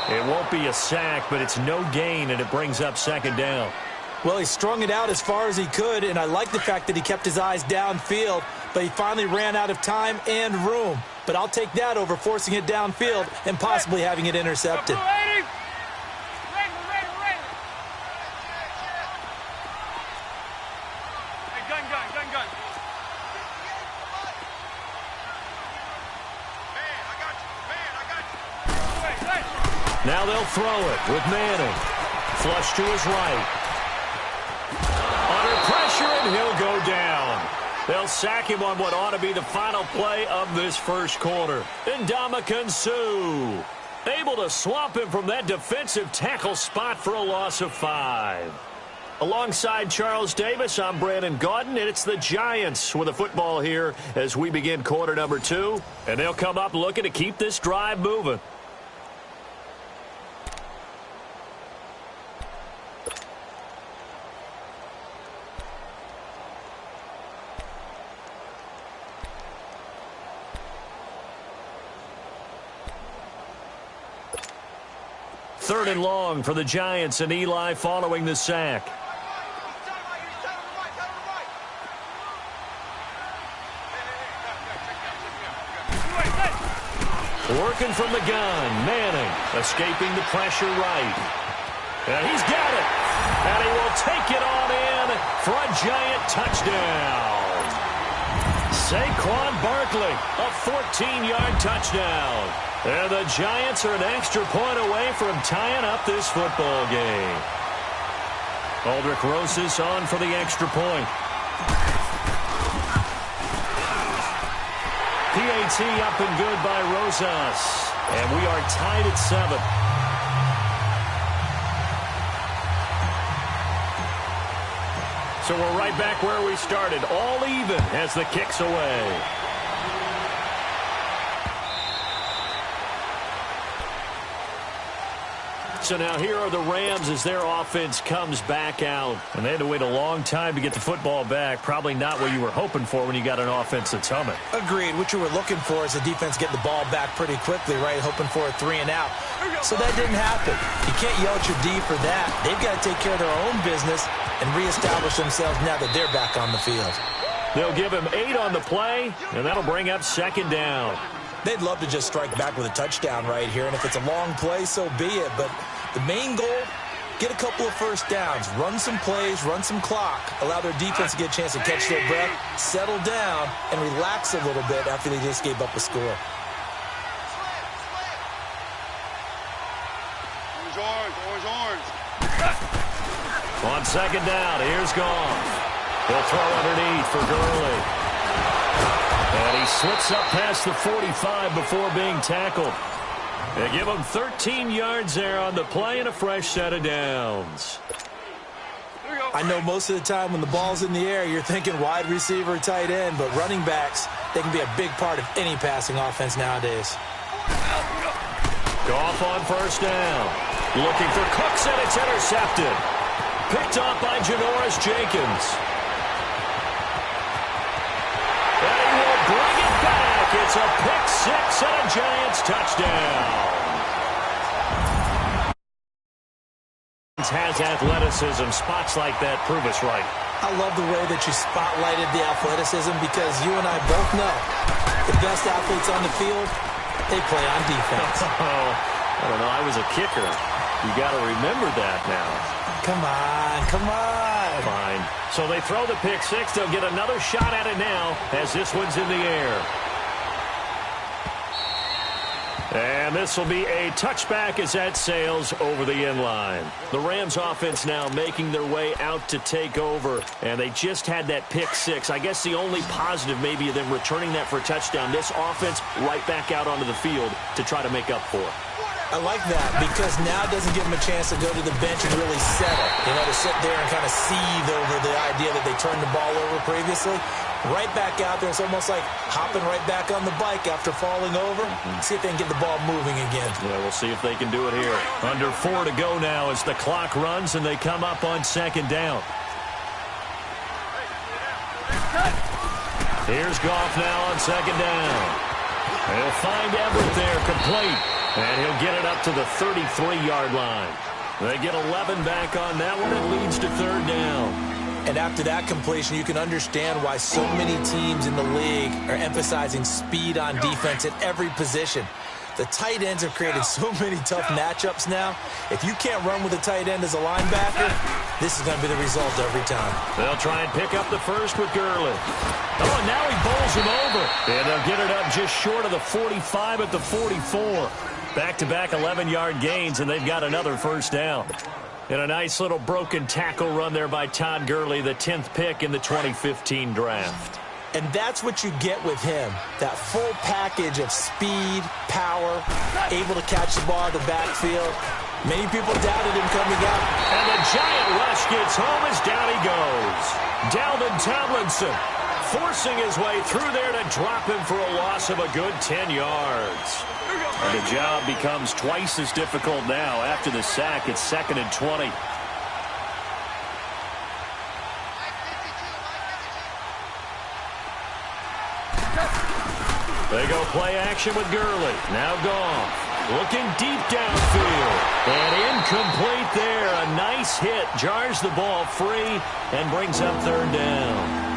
It won't be a sack, but it's no gain, and it brings up 2nd down. Well, he strung it out as far as he could, and I like the fact that he kept his eyes downfield, but he finally ran out of time and room. But I'll take that over forcing it downfield and possibly having it intercepted. Now they'll throw it with Manning. Flush to his right. Under pressure, and he'll go down. They'll sack him on what ought to be the final play of this 1st quarter. Ndamukong Suh able to swamp him from that defensive tackle spot for a loss of 5. Alongside Charles Davis, I'm Brandon Gaudin, and it's the Giants with the football here as we begin quarter number 2. And they'll come up looking to keep this drive moving. Third and long for the Giants, and Eli following the sack. Working from the gun, Manning escaping the pressure right. And he's got it. And he will take it on in for a Giant touchdown. Saquon Barkley, a 14-yard touchdown. And the Giants are an extra point away from tying up this football game. Aldrich Rosas on for the extra point. PAT up and good by Rosas. And we are tied at 7. So we're right back where we started. All even as the kick's away. So now here are the Rams as their offense comes back out. And they had to wait a long time to get the football back. Probably not what you were hoping for when you got an offense that's humming. Agreed. What you were looking for is the defense getting the ball back pretty quickly, right? Hoping for a 3 and out. So that didn't happen. You can't yell at your D for that. They've got to take care of their own business and reestablish themselves now that they're back on the field. They'll give him 8 on the play, and that'll bring up 2nd down. They'd love to just strike back with a touchdown right here, and if it's a long play, so be it. But the main goal, get a couple of first downs, run some plays, run some clock, allow their defense to get a chance to catch their breath, settle down, and relax a little bit after they just gave up a score. On 2nd down, here's Goff. He'll throw underneath for Gurley. And he slips up past the 45 before being tackled. They give him 13 yards there on the play and a fresh set of downs. I know most of the time when the ball's in the air, you're thinking wide receiver, tight end, but running backs, they can be a big part of any passing offense nowadays. Goff on first down. Looking for Cooks, and it's intercepted. Picked off by Janoris Jenkins. And he will bring it back. It's a pick six and a Giants touchdown. Has athleticism. Spots like that prove us right. I love the way that you spotlighted the athleticism because you and I both know the best athletes on the field, they play on defense. I don't know. I was a kicker. You got to remember that now. Come on, come on. Fine. So they throw the pick six. They'll get another shot at it now as this one's in the air. And this will be a touchback as that sails over the end line. The Rams offense now making their way out to take over. And they just had that pick six. I guess the only positive maybe of them returning that for a touchdown. This offense right back out onto the field to try to make up for it. I like that because now it doesn't give them a chance to go to the bench and really settle. You know, to sit there and kind of seethe over the idea that they turned the ball over previously. Right back out there. It's almost like hopping right back on the bike after falling over. See if they can get the ball moving again. Yeah, we'll see if they can do it here. Under 4 to go now as the clock runs and they come up on second down. Here's Goff now on second down. He'll find Everett there, complete. And he'll get it up to the 33-yard line. They get 11 back on that one. It leads to third down. And after that completion, you can understand why so many teams in the league are emphasizing speed on defense at every position. The tight ends have created so many tough matchups now. If you can't run with a tight end as a linebacker, this is going to be the result every time. They'll try and pick up the first with Gurley. Oh, and now he bowls him over. And they'll get it up just short of the 45 at the 44. Back-to-back 11-yard gains, and they've got another first down. And a nice little broken tackle run there by Todd Gurley, the 10th pick in the 2015 draft. And that's what you get with him, that full package of speed, power, able to catch the ball in the backfield. Many people doubted him coming out. And the giant rush gets home as down he goes. Dalvin Tomlinson forcing his way through there to drop him for a loss of a good 10 yards. And the job becomes twice as difficult now. After the sack, it's 2nd and 20. They go play action with Gurley. Now Goff looking deep downfield. And incomplete there. A nice hit. Jars the ball free and brings up third down.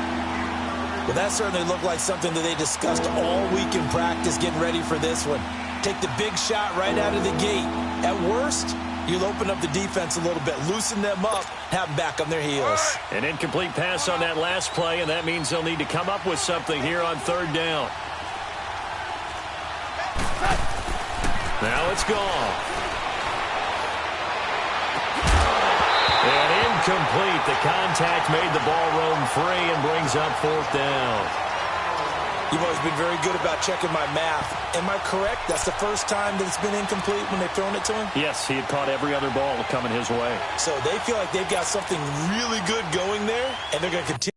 Well, that certainly looked like something that they discussed all week in practice getting ready for this one. Take the big shot right out of the gate. At worst, you'll open up the defense a little bit, loosen them up, have them back on their heels. An incomplete pass on that last play, and that means they'll need to come up with something here on third down. Now it's gone. And incomplete. The contact made the ball roam free and brings up fourth down. You've always been very good about checking my math. Am I correct? That's the first time that it's been incomplete when they've thrown it to him? Yes, he had caught every other ball coming his way. So they feel like they've got something really good going there, and they're going to continue.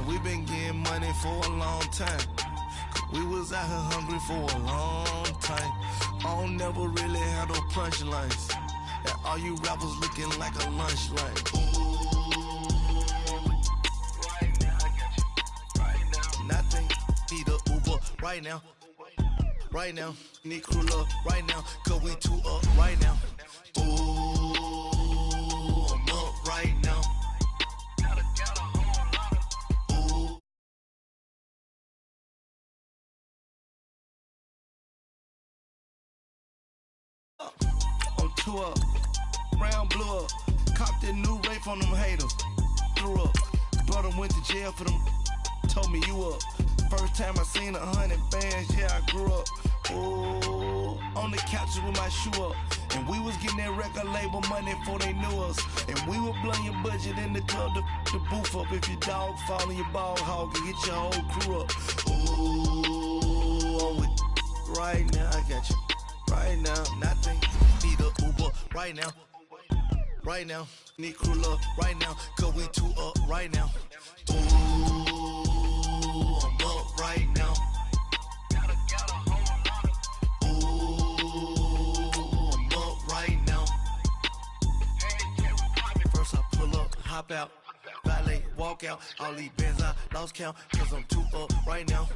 We've been getting money for a long time. We was out here hungry for a long time. I don't never really have no punchlines. And All you rappers looking like a lunch line. Right now, I got you. Right now. Nothing. Need a Uber right now. Right now. Need crew love right now. Cause we two up right now. Ooh, I'm up right now. I'm two up, round blew up, copped that new rape on them haters, threw up, brother went to jail for them, told me you up, first time I seen 100 bands, yeah I grew up, ooh, on the couches with my shoe up, and we was getting that record label money before they knew us, and we were blowing your budget in the club to the booth up, if your dog fall in your ball hog and get your whole crew up, ooh, I'm with right now, I got you. Right now, nothing. Need a Uber right now. Right now, need crew love right now. Cause we two up right now. Ooh, I'm up right now. Ooh, I'm up right now. First I pull up, hop out. Valet, walk out. All these bands I lost count. Cause I'm two up right now.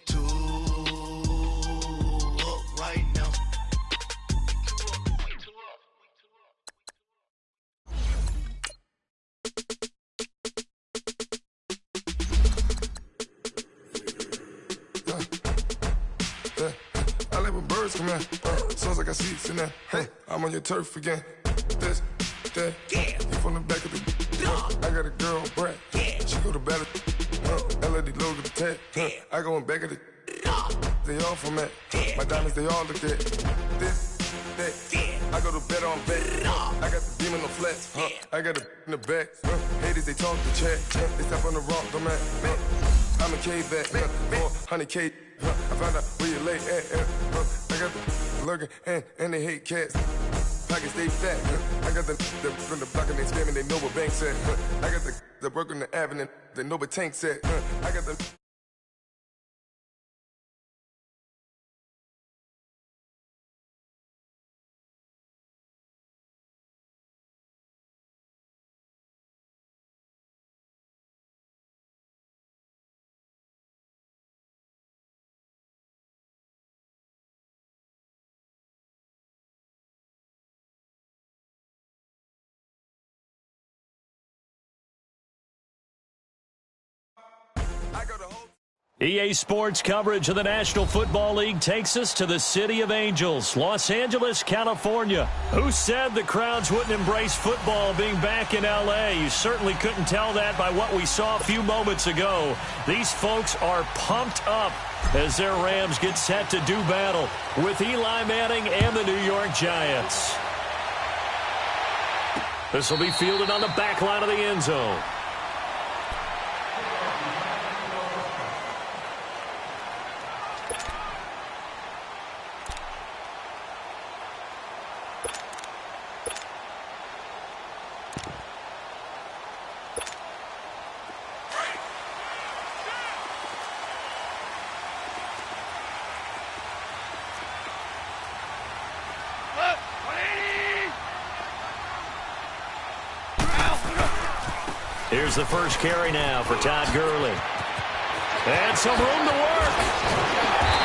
Two up right now. I live with birds come in. Sounds like I seats in there. Hey, I'm on your turf again. This, that. You from the back of the. I got a girl, Brad. She go to battle. LED logo the tag. I go in back of the. They all from that. My diamonds, they all look at. This, that. I go to bed on bed. I got the demon on flats. I got it in the back. Haters, they talk to chat. They step on the rock, don't matter. I'm a K-back. 400K. I found out where you lay at. I got the lurking and they hate cats. Pockets stay fat. I got the from the block and they scamming, they know what banks at. I got the work on the avenue, they know what tanks at. I got the. EA Sports coverage of the National Football League takes us to the City of Angels, Los Angeles, California. Who said the crowds wouldn't embrace football being back in L.A.? You certainly couldn't tell that by what we saw a few moments ago. These folks are pumped up as their Rams get set to do battle with Eli Manning and the New York Giants. This will be fielded on the back line of the end zone. Here's the first carry now for Todd Gurley. And some room to work.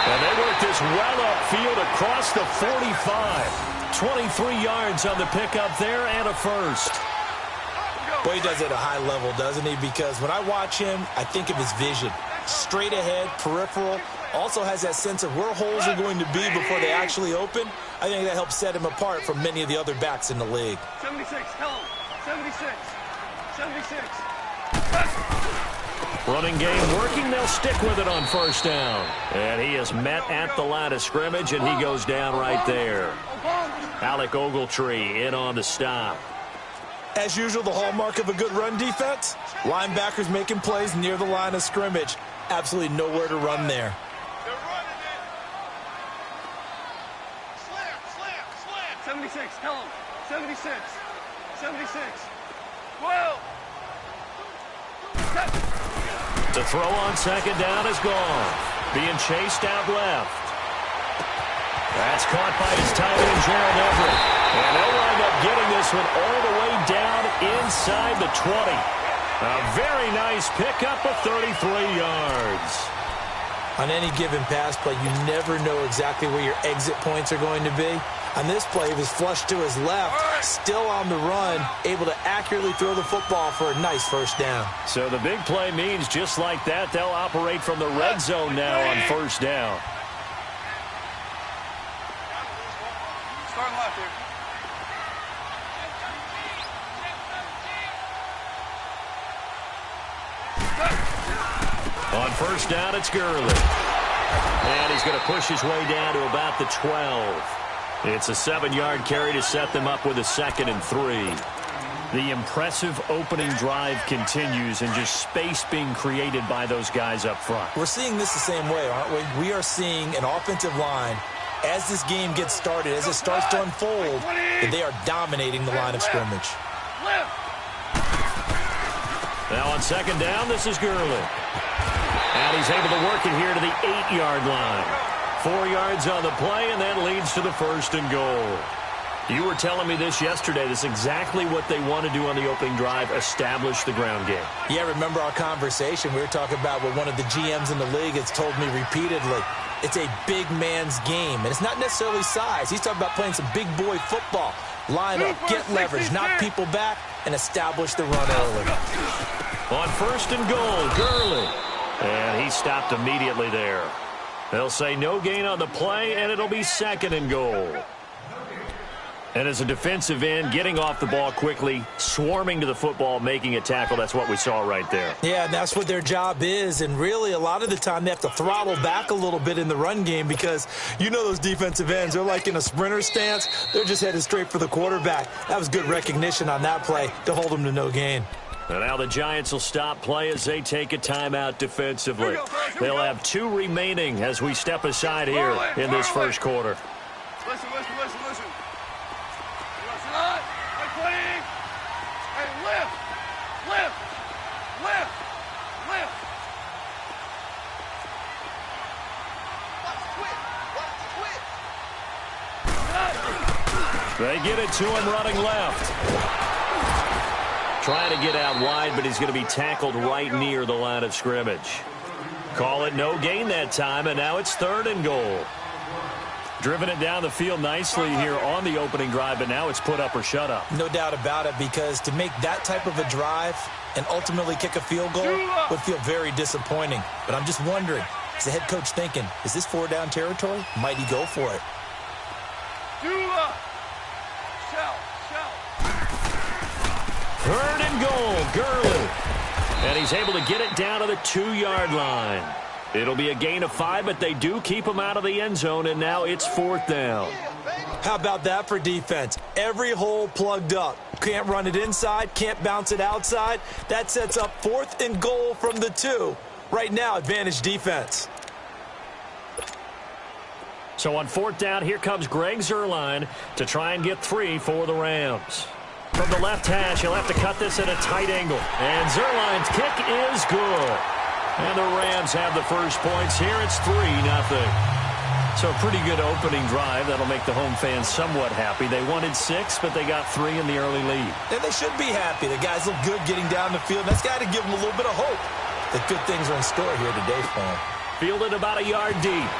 And they work this well upfield across the 45. 23 yards on the pickup there and a first. Boy, he does it at a high level, doesn't he? Because when I watch him, I think of his vision. Straight ahead, peripheral. Also has that sense of where holes are going to be before they actually open. I think that helps set him apart from many of the other backs in the league. 76, tell him. 76. 76. Running game working. They'll stick with it on first down. And he is met at the line of scrimmage, and he goes down right there. Alec Ogletree in on the stop. As usual, the hallmark of a good run defense, linebackers making plays near the line of scrimmage. Absolutely nowhere to run there. They're running it. Slam. 76, tell him. 76. 76. 12. The throw on second down is gone. Being chased out left. That's caught by his tight end, Gerald Everett. And they'll wind up getting this one all the way down inside the 20. A very nice pickup of 33 yards. On any given pass play, you never know exactly where your exit points are going to be. On this play, he was flushed to his left, still on the run, able to accurately throw the football for a nice first down. So the big play means just like that, they'll operate from the red zone now on first down. Start left here. On first down, it's Gurley. And he's going to push his way down to about the 12. It's a 7-yard carry to set them up with a 2nd and 3. The impressive opening drive continues and just space being created by those guys up front. We're seeing this the same way, aren't we? We are seeing an offensive line, as this game gets started, as it starts to unfold, that they are dominating the line of scrimmage. Now on 2nd down, this is Gurley. And he's able to work it here to the 8-yard line. 4 yards on the play, and that leads to the 1st and goal. You were telling me this yesterday. This is exactly what they want to do on the opening drive, establish the ground game. Yeah, remember our conversation? We were talking about what one of the GMs in the league has told me repeatedly. It's a big man's game, and it's not necessarily size. He's talking about playing some big boy football. Line up, get leverage, knock people back, and establish the run early. On 1st and goal, Gurley. And he stopped immediately there. They'll say no gain on the play, and it'll be 2nd and goal. And as a defensive end, getting off the ball quickly, swarming to the football, making a tackle, that's what we saw right there. Yeah, and that's what their job is. And really, a lot of the time, they have to throttle back a little bit in the run game because you know those defensive ends, they're like in a sprinter stance. They're just headed straight for the quarterback. That was good recognition on that play to hold them to no gain. And now the Giants will stop play as they take a timeout defensively. They'll have 2 remaining as we step aside here in this first quarter. Listen. Hey, lift. They get it to him running left. Trying to get out wide, but he's going to be tackled right near the line of scrimmage. Call it no gain that time, and now it's 3rd and goal. Driven it down the field nicely here on the opening drive, but now it's put up or shut up. No doubt about it, because to make that type of a drive and ultimately kick a field goal would feel very disappointing. But I'm just wondering, is the head coach thinking, is this 4-down territory? Might he go for it? 3rd and goal, Gurley. And he's able to get it down to the 2-yard line. It'll be a gain of 5, but they do keep him out of the end zone, and now it's 4th down. How about that for defense? Every hole plugged up. Can't run it inside, can't bounce it outside. That sets up 4th and goal from the 2. Right now, advantage defense. So on 4th down, here comes Greg Zuerlein to try and get 3 for the Rams. From the left hash, he'll have to cut this at a tight angle. And Zuerlein's kick is good. And the Rams have the first points here. It's 3-0. So a pretty good opening drive. That'll make the home fans somewhat happy. They wanted 6, but they got 3 in the early lead. And they should be happy. The guys look good getting down the field. That's got to give them a little bit of hope that good things are in store here today for them. Fielded about a yard deep.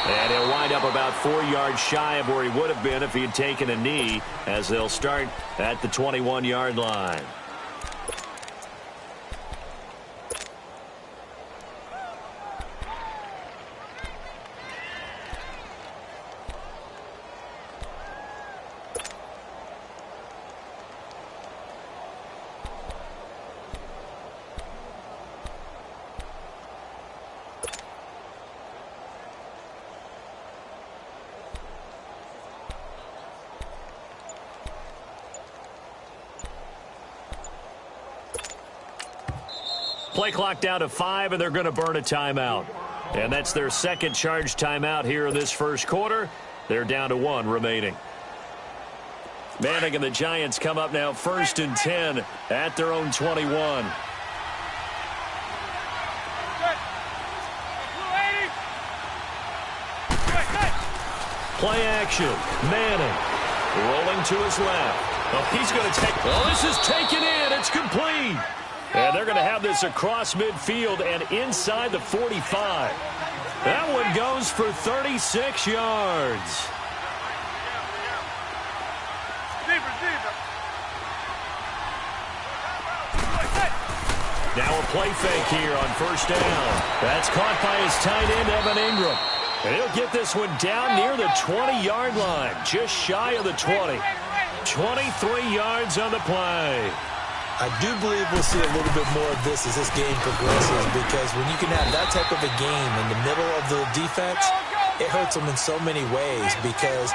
And he'll wind up about 4 yards shy of where he would have been if he had taken a knee, as they'll start at the 21-yard line. Play clock down to 5, and they're going to burn a timeout. And that's their second charge timeout here in this first quarter. They're down to 1 remaining. Manning and the Giants come up now 1st and 10 at their own 21. Play action. Manning rolling to his left. Oh, he's going to take. Oh, this is taken in. It's complete. And they're going to have this across midfield and inside the 45. That one goes for 36 yards. Now a play fake here on first down. That's caught by his tight end, Evan Ingram. And he'll get this one down near the 20-yard line, just shy of the 20. 23 yards on the play. I do believe we'll see a little bit more of this as this game progresses, because when you can have that type of a game in the middle of the defense, it hurts them in so many ways, because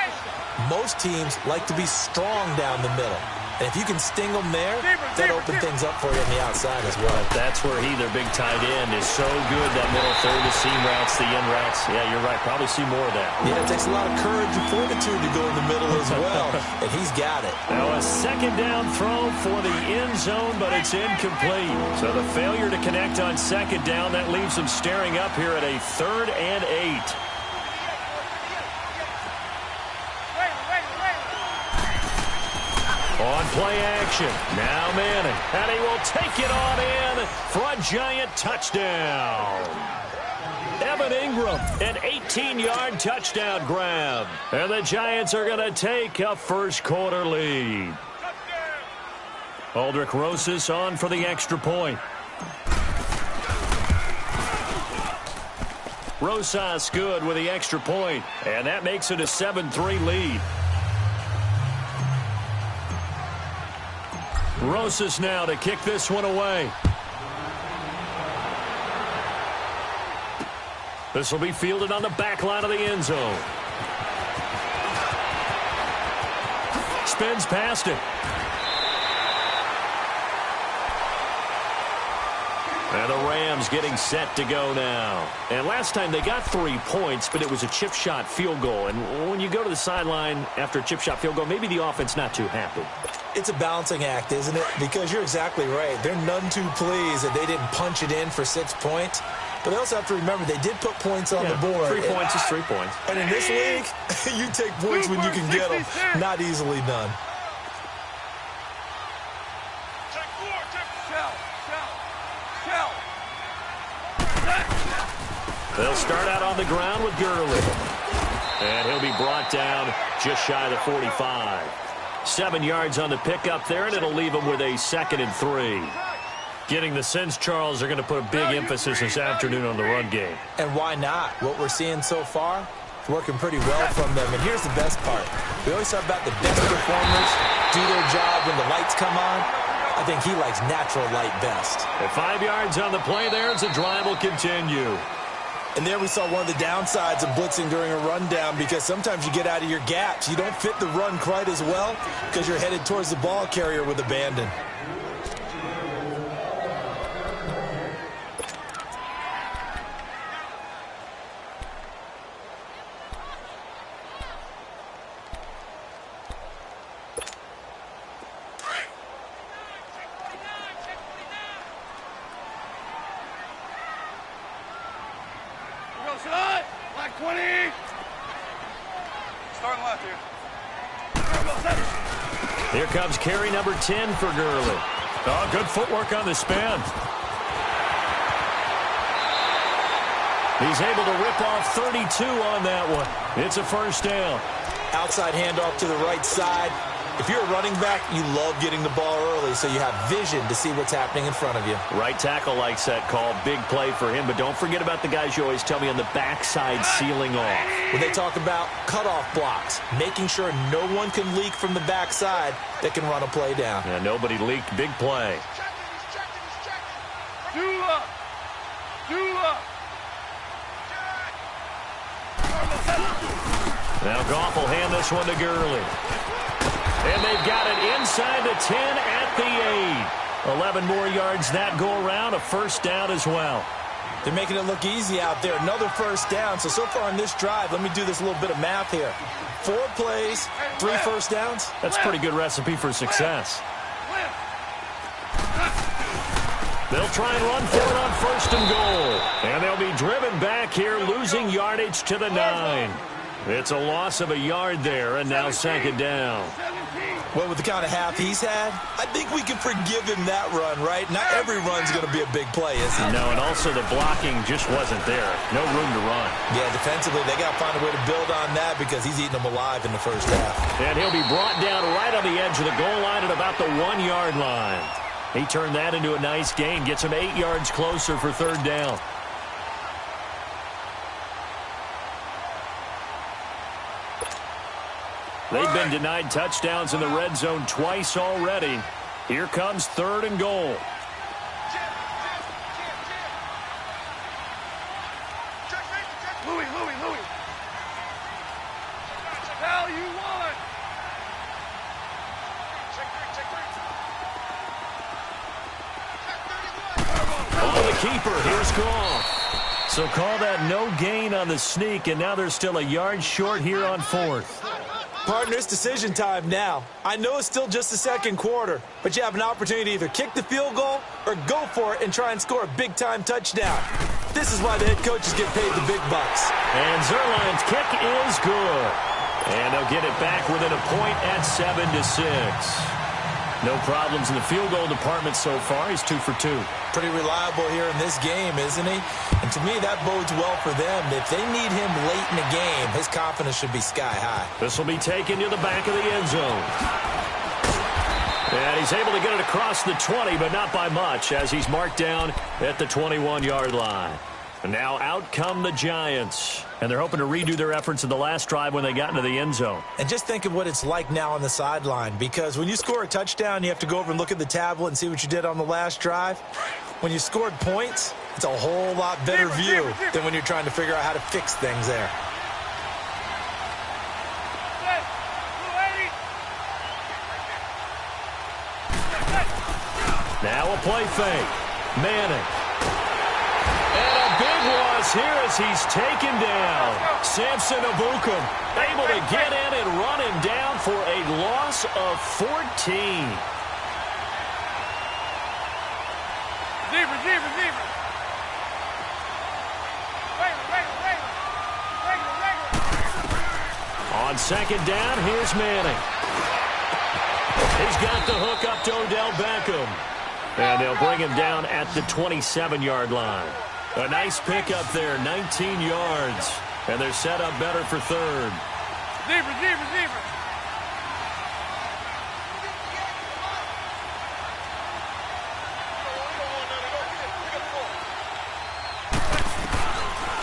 most teams like to be strong down the middle. And if you can sting them there, that opens things up for you on the outside as well. That's where their big tight end, is so good, that middle third, the seam routes, the in routes. Yeah, you're right. Probably see more of that. Yeah, it takes a lot of courage and fortitude to go in the middle as well, and he's got it. Now a second down throw for the end zone, but it's incomplete. So the failure to connect on second down, that leaves them staring up here at a 3rd and 8. On play action, now Manning, and he will take it on in for a giant touchdown. Evan Ingram, an 18-yard touchdown grab. And the Giants are going to take a first-quarter lead. Aldrich Rosas on for the extra point. Rosas good with the extra point, and that makes it a 7-3 lead. Rosas now to kick this one away. This will be fielded on the back line of the end zone. Spins past it. And the Rams getting set to go now. And last time they got 3 points, but it was a chip shot field goal. And when you go to the sideline after a chip shot field goal, maybe the offense not too happy. It's a balancing act, isn't it? Because you're exactly right. They're none too pleased that they didn't punch it in for 6 points. But they also have to remember they did put points on the board. 3 points is 3 points. And in this league, you take points when you can get them. Not easily done. They'll start out on the ground with Gurley. And he'll be brought down just shy of the 45. 7 yards on the pickup there, and it'll leave him with a 2nd and 3. Getting the sense, Charles, are going to put a big emphasis this afternoon on the run game. And why not? What we're seeing so far is working pretty well from them. And here's the best part. We always talk about the best performers do their job when the lights come on. I think he likes natural light best. At 5 yards on the play there, as the drive will continue. And there we saw one of the downsides of blitzing during a rundown, because sometimes you get out of your gaps. You don't fit the run quite as well because you're headed towards the ball carrier with abandon. Black 20. Starting left here. Here comes carry number 10 for Gurley. Oh, good footwork on the spin. He's able to rip off 32 on that one. It's a first down. Outside handoff to the right side. If you're a running back, you love getting the ball early so you have vision to see what's happening in front of you. Right tackle likes that call. Big play for him, but don't forget about the guys you always tell me on the backside sealing off. When they talk about cutoff blocks, making sure no one can leak from the backside that can run a play down. Yeah, nobody leaked. Big play. Dula. Now Goff will hand this one to Gurley. And they've got it inside the 10 at the 8. 11 more yards that go around, a first down as well. They're making it look easy out there. Another first down. So far on this drive, let me do this little bit of math here. 4 plays, 3 first downs. That's a pretty good recipe for success. They'll try and run for it on first and goal. And they'll be driven back here, losing yardage to the 9. It's a loss of a yard there, and now second down. Well, with the kind of half he's had, I think we can forgive him that run, right? Not every run's going to be a big play, is it? No, and also the blocking just wasn't there. No room to run. Yeah, defensively, they got to find a way to build on that because he's eating them alive in the first half. And he'll be brought down right on the edge of the goal line at about the 1-yard line. He turned that into a nice gain, gets him 8 yards closer for third down. They've been denied touchdowns in the red zone twice already. Here comes third and goal. Louis. Hell, you want? On the keeper, here's Goff. So call that no gain on the sneak, and now they're still a yard short here on fourth. Partner, it's decision time now. I know it's still just the second quarter, but you have an opportunity to either kick the field goal or go for it and try and score a big-time touchdown. This is why the head coaches get paid the big bucks. And Zerline's kick is good. And they'll get it back within a point at 7-6. No problems in the field goal department so far. He's 2 for 2. Pretty reliable here in this game, isn't he? And to me, that bodes well for them. If they need him late in the game, his confidence should be sky high. This will be taken to the back of the end zone. And he's able to get it across the 20, but not by much, as he's marked down at the 21-yard line. And now out come the Giants. And they're hoping to redo their efforts in the last drive when they got into the end zone. And just think of what it's like now on the sideline, because when you score a touchdown, you have to go over and look at the tablet and see what you did on the last drive. When you scored points, it's a whole lot better view than when you're trying to figure out how to fix things there. Now a play fake. Manning. And a big loss here as he's taken down. Samson Abukum able to get in and run him down for a loss of 14. Receiver. On second down, here's Manning. He's got the hook up to Odell Beckham. And they'll bring him down at the 27-yard line. A nice pickup there, 19 yards. And they're set up better for third. Receiver.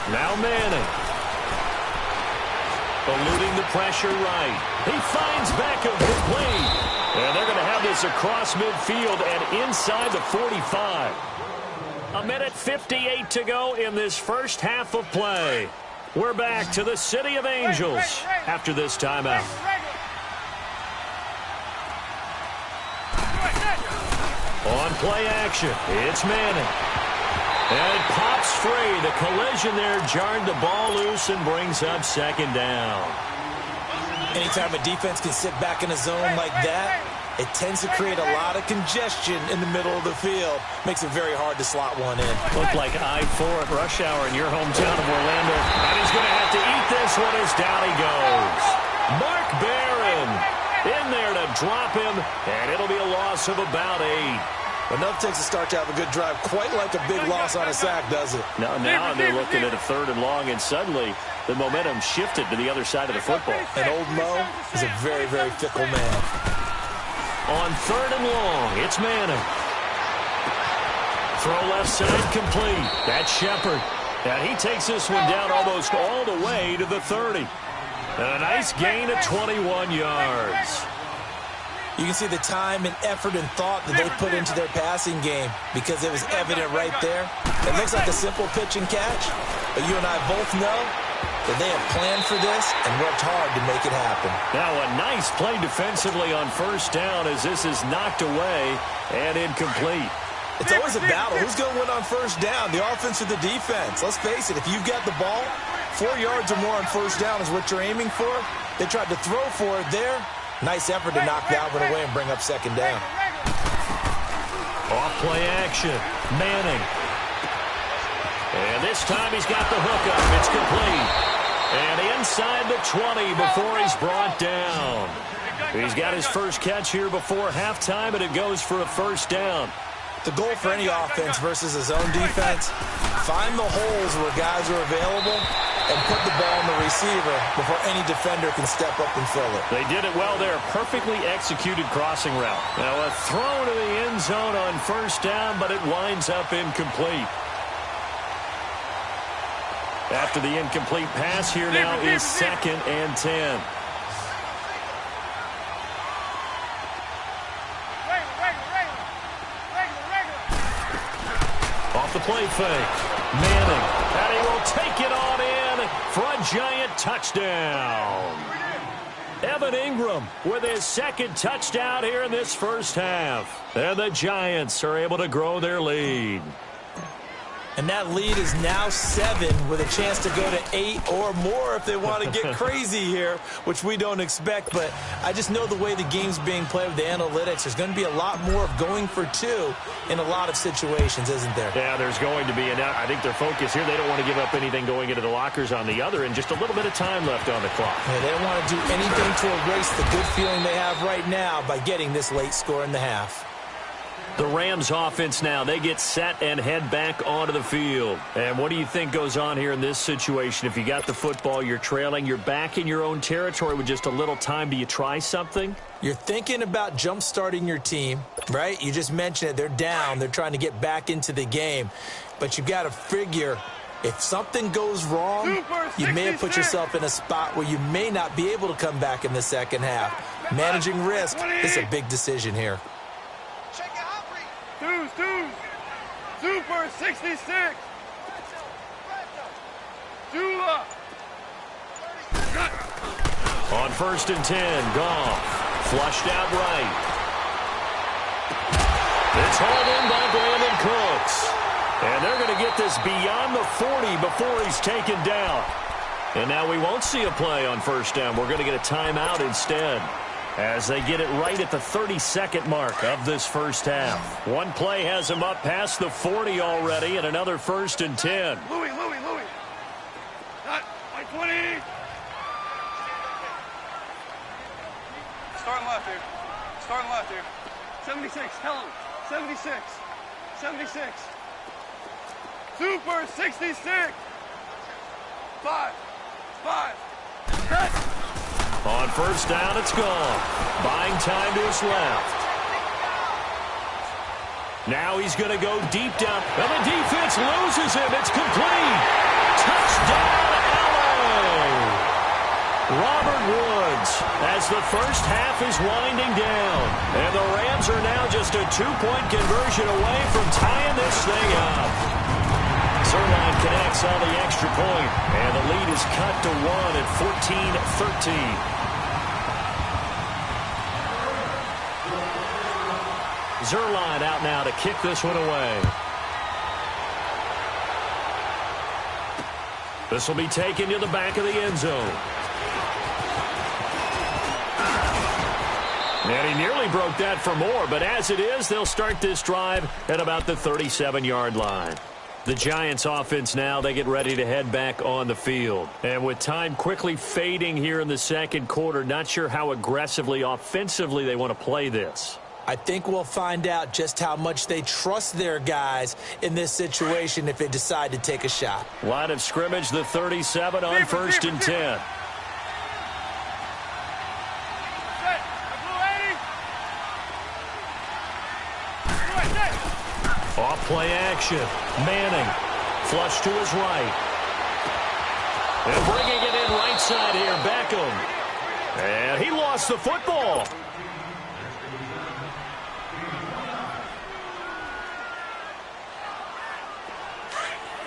Now Manning. Eluding the pressure right. He finds Beckham complete. And they're going to have this across midfield and inside the 45. 1:58 to go in this first half of play. We're back to the City of Angels after this timeout. On play action, it's Manning. And it pops free. The collision there jarred the ball loose and brings up second down. Anytime a defense can sit back in a zone like that, it tends to create a lot of congestion in the middle of the field. Makes it very hard to slot one in. Looked like I-4 at rush hour in your hometown of Orlando. And he's going to have to eat this one as down he goes. Mark Barron in there to drop him, and it'll be a loss of about 8. Enough takes a start to have a good drive, quite like a big loss on a sack, does it? Now they're looking at a third and long, and suddenly the momentum shifted to the other side of the football. And old Mo is a very, very fickle man. On third and long, it's Manning. Throw left side complete. That's Shepard. And he takes this one down almost all the way to the 30. And a nice gain of 21 yards. You can see the time and effort and thought that they put into their passing game because it was evident right there. It looks like a simple pitch and catch, but you and I both know that they have planned for this and worked hard to make it happen. Now a nice play defensively on first down as this is knocked away and incomplete. It's always a battle. Who's going to win on first down, the offense or the defense? Let's face it, if you've got the ball, 4 yards or more on first down is what you're aiming for. They tried to throw for it there. Nice effort to knock that one away and bring up second down. Off play action. Manning. And this time he's got the hook up. It's complete. And inside the 20 before he's brought down. He's got his first catch here before halftime, and it goes for a first down. The goal for any offense versus his own defense, find the holes where guys are available and put the ball on the receiver before any defender can step up and fill it. They did it well there. Perfectly executed crossing route. Now a throw to the end zone on first down, but it winds up incomplete. After the incomplete pass, here now is 2nd and 10. Off the play fake. Manning. And he will take it on in for a giant touchdown. Evan Ingram with his 2nd touchdown here in this first half. And the Giants are able to grow their lead. And that lead is now 7 with a chance to go to 8 or more if they want to get crazy here, which we don't expect. But I just know the way the game's being played with the analytics, there's going to be a lot more of going for 2 in a lot of situations, isn't there? Yeah, there's going to be. And I think their focus here, they don't want to give up anything going into the lockers on the other, and just a little bit of time left on the clock. Yeah, they don't want to do anything to erase the good feeling they have right now by getting this late score in the half. The Rams offense now, they get set and head back onto the field. And what do you think goes on here in this situation? If you got the football, you're trailing, you're back in your own territory with just a little time. Do you try something? You're thinking about jump-starting your team, right? You just mentioned it. They're down. They're trying to get back into the game. But you've got to figure if something goes wrong, you may have put yourself in a spot where you may not be able to come back in the second half. Managing risk is a big decision here. Super 66. Dula. On 1st and 10, Goff. Flushed out right. It's hauled in by Brandon Cooks. And they're going to get this beyond the 40 before he's taken down. And now we won't see a play on first down. We're going to get a timeout instead, as they get it right at the 32nd mark of this first half. One play has them up past the 40 already, and another 1st and 10. Louis. Not my 20. Starting left here. 76, tell him. 76. Super 66. 5. On first down, it's gone. Buying time to his left. Now he's going to go deep down. And the defense loses him. It's complete. Touchdown, LA. Robert Woods, as the first half is winding down. And the Rams are now just a 2-point conversion away from tying this thing up. Zerline connects on the extra point, and the lead is cut to 1 at 14-13. Zerline out now to kick this one away. This will be taken to the back of the end zone. And he nearly broke that for more, but as it is, they'll start this drive at about the 37-yard line. The Giants offense now, they get ready to head back on the field. And with time quickly fading here in the second quarter, not sure how aggressively, offensively they want to play this. I think we'll find out just how much they trust their guys in this situation if they decide to take a shot. Line of scrimmage, the 37 on 1st and 10. Off play action. Manning. Flush to his right. And bringing it in right side here, Beckham. And he lost the football.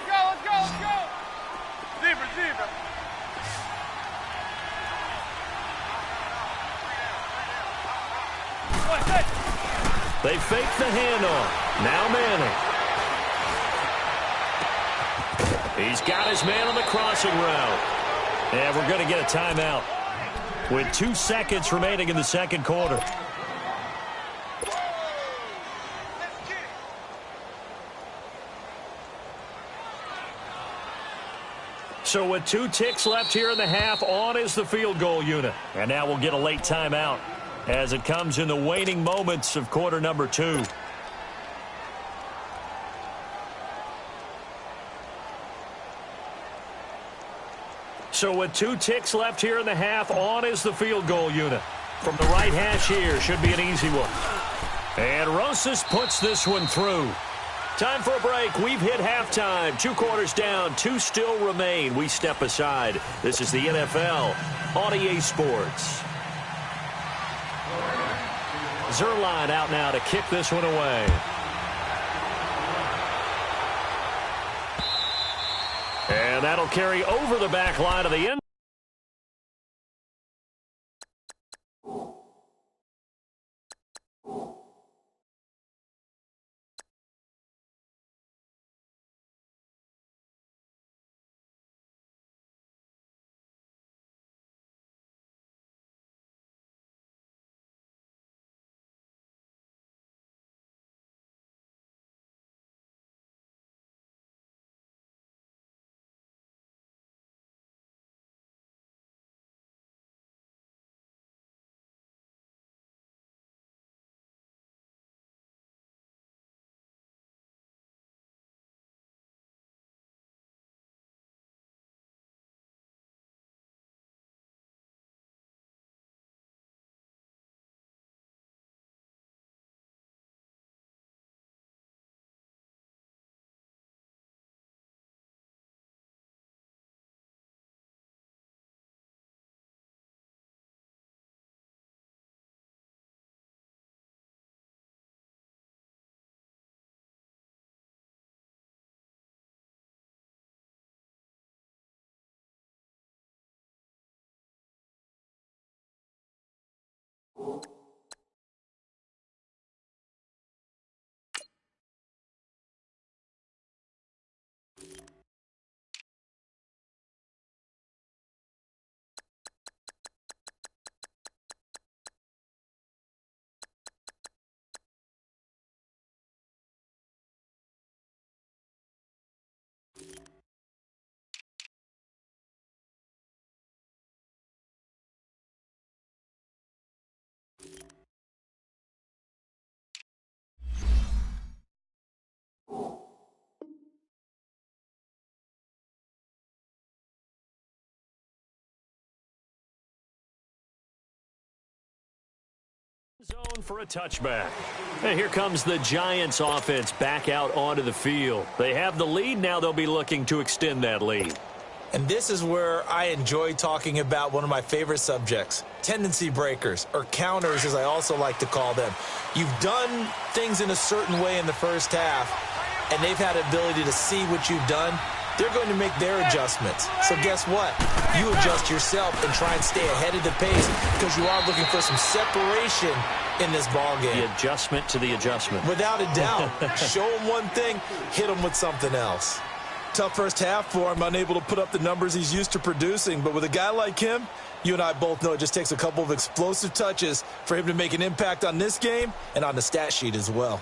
Let's go. Zebra. They fake the handoff. Now Manning. He's got his man on the crossing route. And we're going to get a timeout with 2 seconds remaining in the second quarter. So with 2 ticks left here in the half, on is the field goal unit. And now we'll get a late timeout as it comes in the waning moments of quarter number 2. So with 2 ticks left here in the half, on is the field goal unit. From the right hash here, should be an easy one. And Rosas puts this one through. Time for a break. We've hit halftime. 2 quarters down, 2 still remain. We step aside. This is the NFL on EA Sports. Zerline out now to kick this one away. And that'll carry over the back line of the end. Zone for a touchback. And here comes the Giants offense back out onto the field. They have the lead. Now they'll be looking to extend that lead. And this is where I enjoy talking about one of my favorite subjects, tendency breakers, or counters as I also like to call them. You've done things in a certain way in the first half, and they've had the ability to see what you've done. They're going to make their adjustments. So guess what? You adjust yourself and try and stay ahead of the pace because you are looking for some separation in this ball game. The adjustment to the adjustment. Without a doubt. Show them one thing, hit them with something else. Tough first half for him, unable to put up the numbers he's used to producing. But with a guy like him, you and I both know it just takes a couple of explosive touches for him to make an impact on this game and on the stat sheet as well.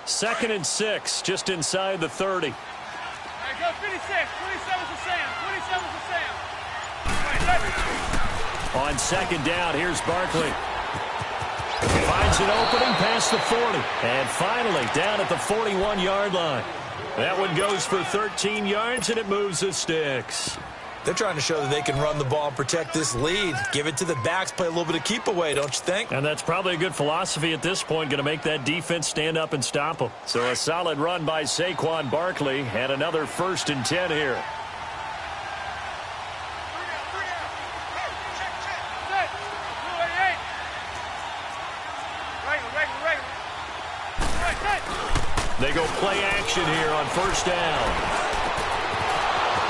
Second and 6, just inside the 30. All right, go 56. 27 to Sam. 27 to Sam. On second down, here's Barkley. Finds an opening past the 40. And finally, down at the 41-yard line. That one goes for 13 yards, and it moves the sticks. They're trying to show that they can run the ball and protect this lead. Give it to the backs, play a little bit of keep away, don't you think? And that's probably a good philosophy at this point, going to make that defense stand up and stop them. So a solid run by Saquon Barkley, and another 1st and 10 here. They go play action here on 1st down.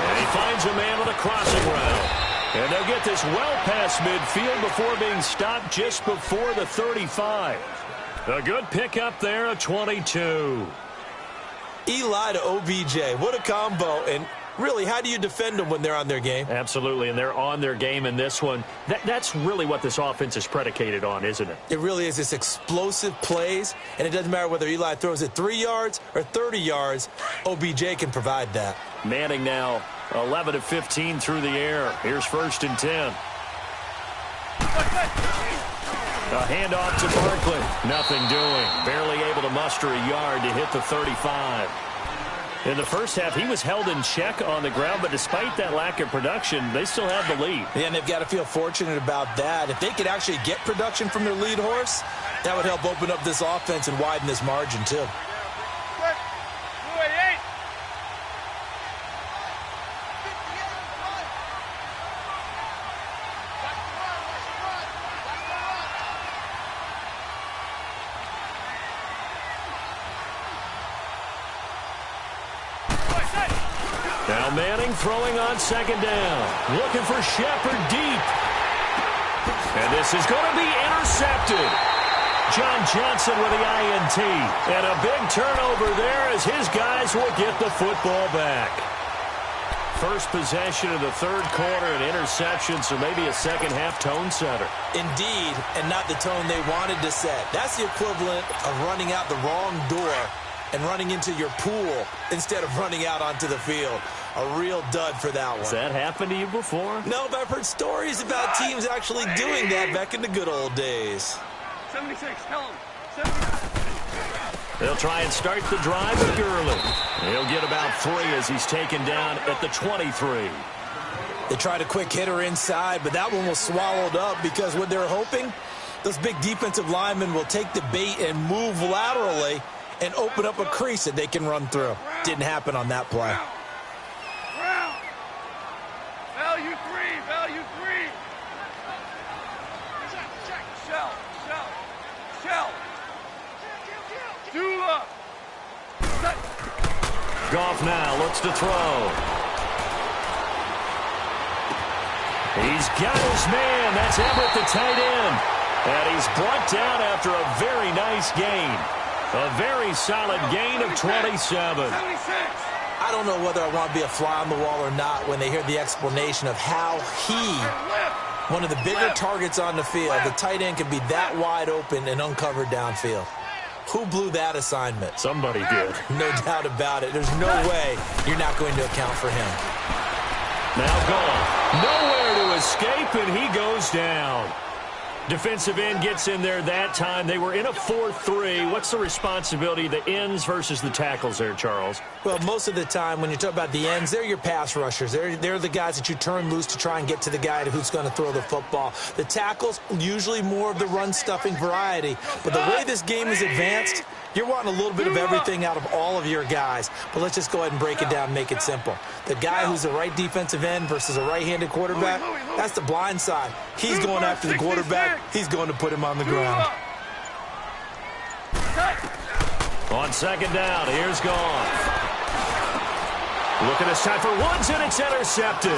And he finds a man on a crossing route. And they'll get this well past midfield before being stopped just before the 35. A good pickup there, a 22. Eli to OBJ. What a combo. And Really, how do you defend them when they're on their game? Absolutely, and they're on their game in this one. That's really what this offense is predicated on, isn't it? It really is. It's explosive plays, and it doesn't matter whether Eli throws it 3 yards or 30 yards. OBJ can provide that. Manning now 11 of 15 through the air. Here's 1st and 10. A handoff to Barkley. Nothing doing. Barely able to muster a yard to hit the 35. In the first half, he was held in check on the ground, but despite that lack of production, they still have the lead. Yeah, and they've got to feel fortunate about that. If they could actually get production from their lead horse, that would help open up this offense and widen this margin, too. Now Manning throwing on 2nd down. Looking for Shepard deep. And this is going to be intercepted. John Johnson with the INT. And a big turnover there as his guys will get the football back. First possession of the 3rd quarter, an interception, so maybe a second-half tone setter. Indeed, and not the tone they wanted to set. That's the equivalent of running out the wrong door and running into your pool instead of running out onto the field. A real dud for that one. Has that happened to you before? No, but I've heard stories about teams actually doing that back in the good old days. 76, tell him. 76. They'll try and start the drive with Gurley. He'll get about 3 as he's taken down at the 23. They tried a quick hitter inside, but that one was swallowed up because what they're hoping, those big defensive linemen will take the bait and move laterally and open up a crease that they can run through. Didn't happen on that play. Value 3, value 3. Shell. Dula. Goff now looks to throw. He's got his man. That's Everett, the tight end. And he's brought down after a very nice gain. A very solid gain of 27. 76. I don't know whether I want to be a fly on the wall or not when they hear the explanation of how he, one of the bigger targets on the field, the tight end can be that wide open and uncovered downfield. Who blew that assignment? Somebody did. No doubt about it. There's no way you're not going to account for him. Now gone. Nowhere to escape, and he goes down. Defensive end gets in there that time. They were in a 4-3. What's the responsibility of the ends versus the tackles there, Charles? Well, most of the time when you talk about the ends, they're your pass rushers. They're the guys that you turn loose to try and get to the guy who's going to throw the football. The tackles, usually more of the run-stuffing variety. But the way this game is advanced, you're wanting a little bit of everything out of all of your guys. But let's just go ahead and break it down and make it simple. The guy who's the right defensive end versus a right-handed quarterback, that's the blind side. He's going after the quarterback. He's going to put him on the ground. On 2nd down, here's Goff. Looking this time for Woods, and it's intercepted.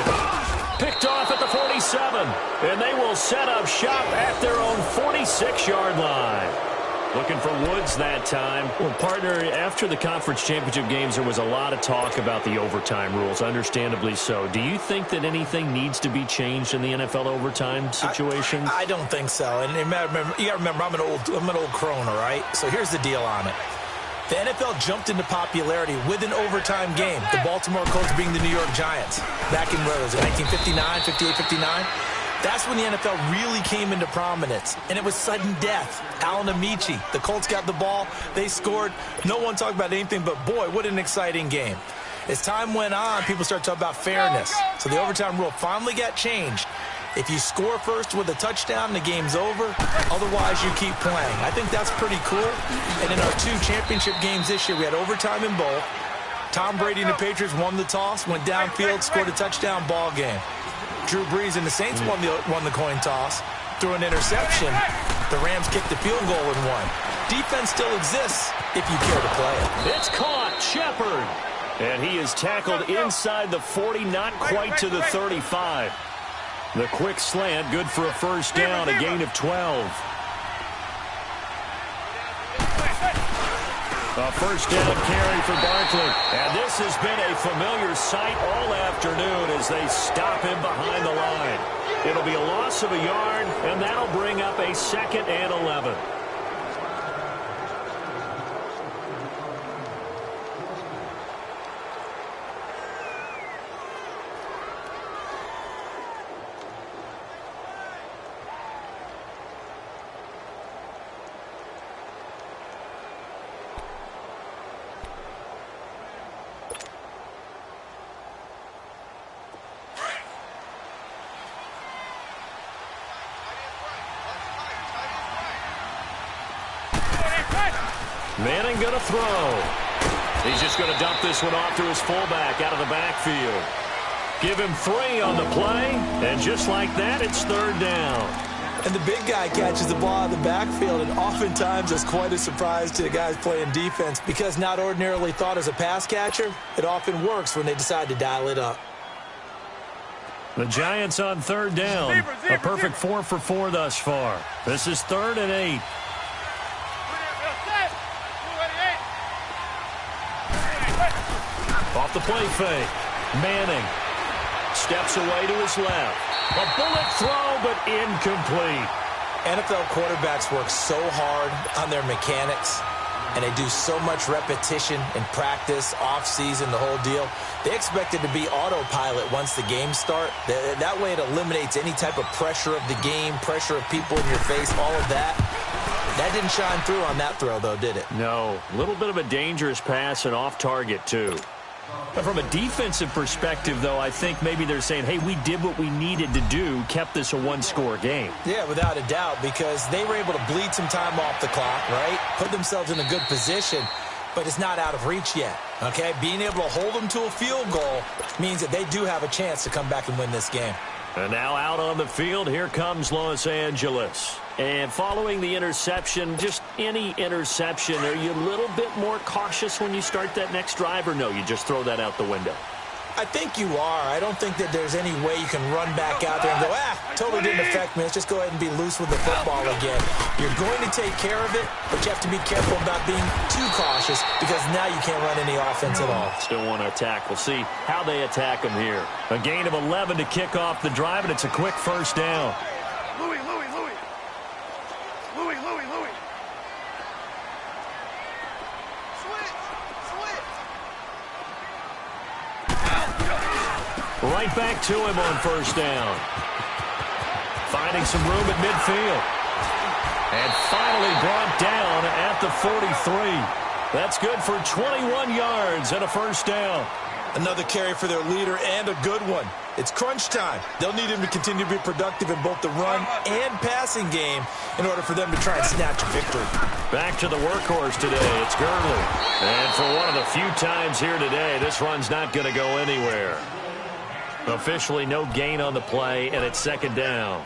Picked off at the 47. And they will set up shop at their own 46-yard line. Looking for Woods that time. Well, partner, after the conference championship games, there was a lot of talk about the overtime rules, understandably so. Do you think that anything needs to be changed in the NFL overtime situation? I don't think so. And you got to remember, I'm an old crone, all right? So here's the deal on it. The NFL jumped into popularity with an overtime game. The Baltimore Colts being the New York Giants. Back in, what was it, 1959, 58, 59? That's when the NFL really came into prominence, and it was sudden death. Alan Amici, the Colts got the ball, they scored. No one talked about anything but, boy, what an exciting game. As time went on, people started talking about fairness. So the overtime rule finally got changed. If you score first with a touchdown, the game's over. Otherwise, you keep playing. I think that's pretty cool. And in our 2 championship games this year, we had overtime in both. Tom Brady and the Patriots won the toss, went downfield, scored a touchdown, ball game. Drew Brees and the Saints won the coin toss, threw an interception. The Rams kicked the field goal and won. Defense still exists if you care to play it. It's caught, Shepard. And he is tackled inside the 40, not quite to the 35. The quick slant, good for a first down, a gain of 12. A first down carry for Barkley. And this has been a familiar sight all afternoon as they stop him behind the line. It'll be a loss of a yard, and that'll bring up a 2nd and 11. Manning going to throw. He's just going to dump this one off to his fullback out of the backfield. Give him 3 on the play, and just like that, it's 3rd down. And the big guy catches the ball out of the backfield, and oftentimes it's quite a surprise to the guys playing defense because not ordinarily thought as a pass catcher, it often works when they decide to dial it up. The Giants on 3rd down. A perfect 4 for 4 thus far. This is 3rd and 8. Off the play fake. Manning steps away to his left. A bullet throw, but incomplete. NFL quarterbacks work so hard on their mechanics, and they do so much repetition in practice, off-season, the whole deal. They expect it to be autopilot once the games start. That way it eliminates any type of pressure of the game, pressure of people in your face, all of that. That didn't shine through on that throw, though, did it? No. A little bit of a dangerous pass and off target, too. But from a defensive perspective, though, I think maybe they're saying, hey, we did what we needed to do, kept this a 1-score game. Yeah, without a doubt, because they were able to bleed some time off the clock, right? Put themselves in a good position, but it's not out of reach yet, okay? Being able to hold them to a field goal means that they do have a chance to come back and win this game. And now out on the field, here comes Los Angeles. And following the interception, just any interception, are you a little bit more cautious when you start that next drive, or no, you just throw that out the window? I think you are. I don't think that there's any way you can run back out there and go, totally didn't affect me. Let's just go ahead and be loose with the football again. You're going to take care of it, but you have to be careful about being too cautious because now you can't run any offense at all. Still want to attack. We'll see how they attack them here. A gain of 11 to kick off the drive, and it's a quick first down. Louis. Right back to him on first down. Finding some room at midfield. And finally brought down at the 43. That's good for 21 yards and a first down. Another carry for their leader and a good one. It's crunch time. They'll need him to continue to be productive in both the run and passing game in order for them to try and snatch a victory. Back to the workhorse today. It's Gurley. And for one of the few times here today, this run's not going to go anywhere. Officially no gain on the play, and it's 2nd down.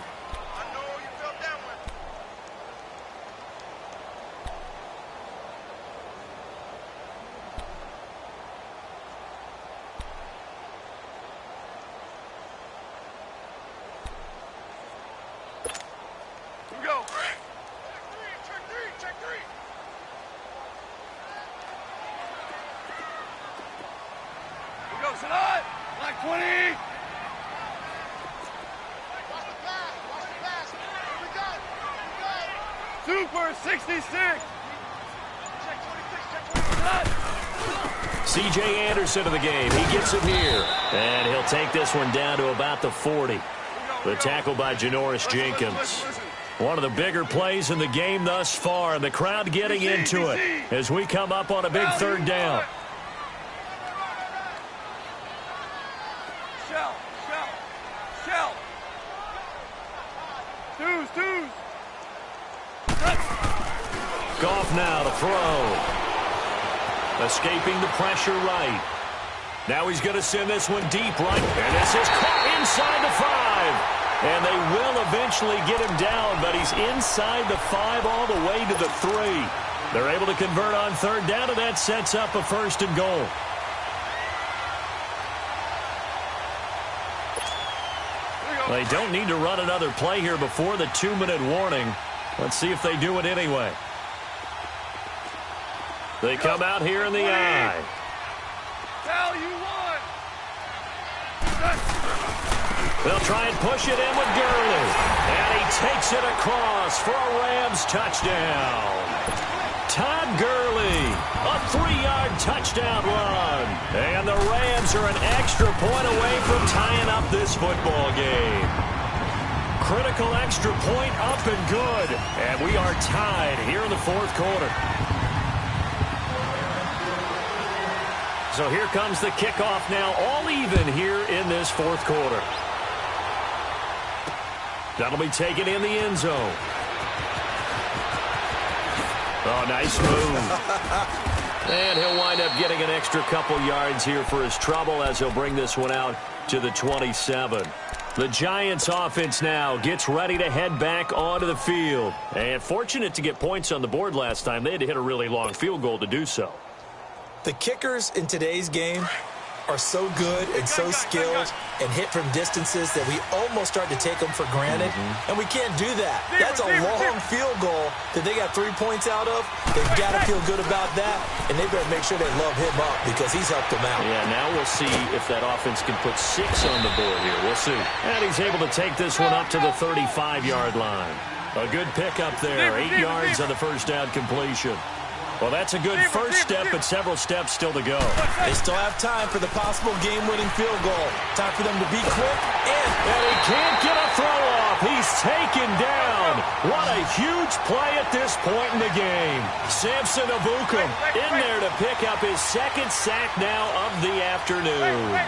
Like 20. Super 66. C.J. Anderson of the game. He gets it here. And he'll take this one down to about the 40. The tackle by Janoris Jenkins. One of the bigger plays in the game thus far. And the crowd getting into it as we come up on a big 3rd down. Shell. Twos. Goff now to throw. Escaping the pressure right. Now he's going to send this one deep right. And this is caught inside the 5. And they will eventually get him down, but he's inside the 5 all the way to the 3. They're able to convert on 3rd down, and that sets up a 1st and goal. They don't need to run another play here before the 2-minute warning. Let's see if they do it anyway. They come out here in the eye. Tell you what. They'll try and push it in with Gurley. And he takes it across for a Rams touchdown. Todd Gurley, a 3-yard touchdown run. And the Rams are an extra point away from tying up this football game. Critical extra point up and good. And we are tied here in the fourth quarter. So here comes the kickoff now, all even here in this fourth quarter. That'll be taken in the end zone. Oh, nice move. And he'll wind up getting an extra couple yards here for his trouble as he'll bring this one out to the 27. The Giants offense now gets ready to head back onto the field. And fortunate to get points on the board last time. They had to hit a really long field goal to do so. The kickers in today's game are so good and so skilled and hit from distances that we almost start to take them for granted. And we can't do that. That's a long field goal that they got 3 points out of. They've got to feel good about that, and they better make sure they love him up because he's helped them out. Yeah, now we'll see if that offense can put 6 on the board here. We'll see. And he's able to take this one up to the 35-yard line. A good pickup there. 8 yards on the first down completion. Well, that's a good first step, but several steps still to go. They still have time for the possible game-winning field goal. Time for them to be quick, and he can't get a throw off. He's taken down. What a huge play at this point in the game. Samson Ebukam in there to pick up his second sack now of the afternoon.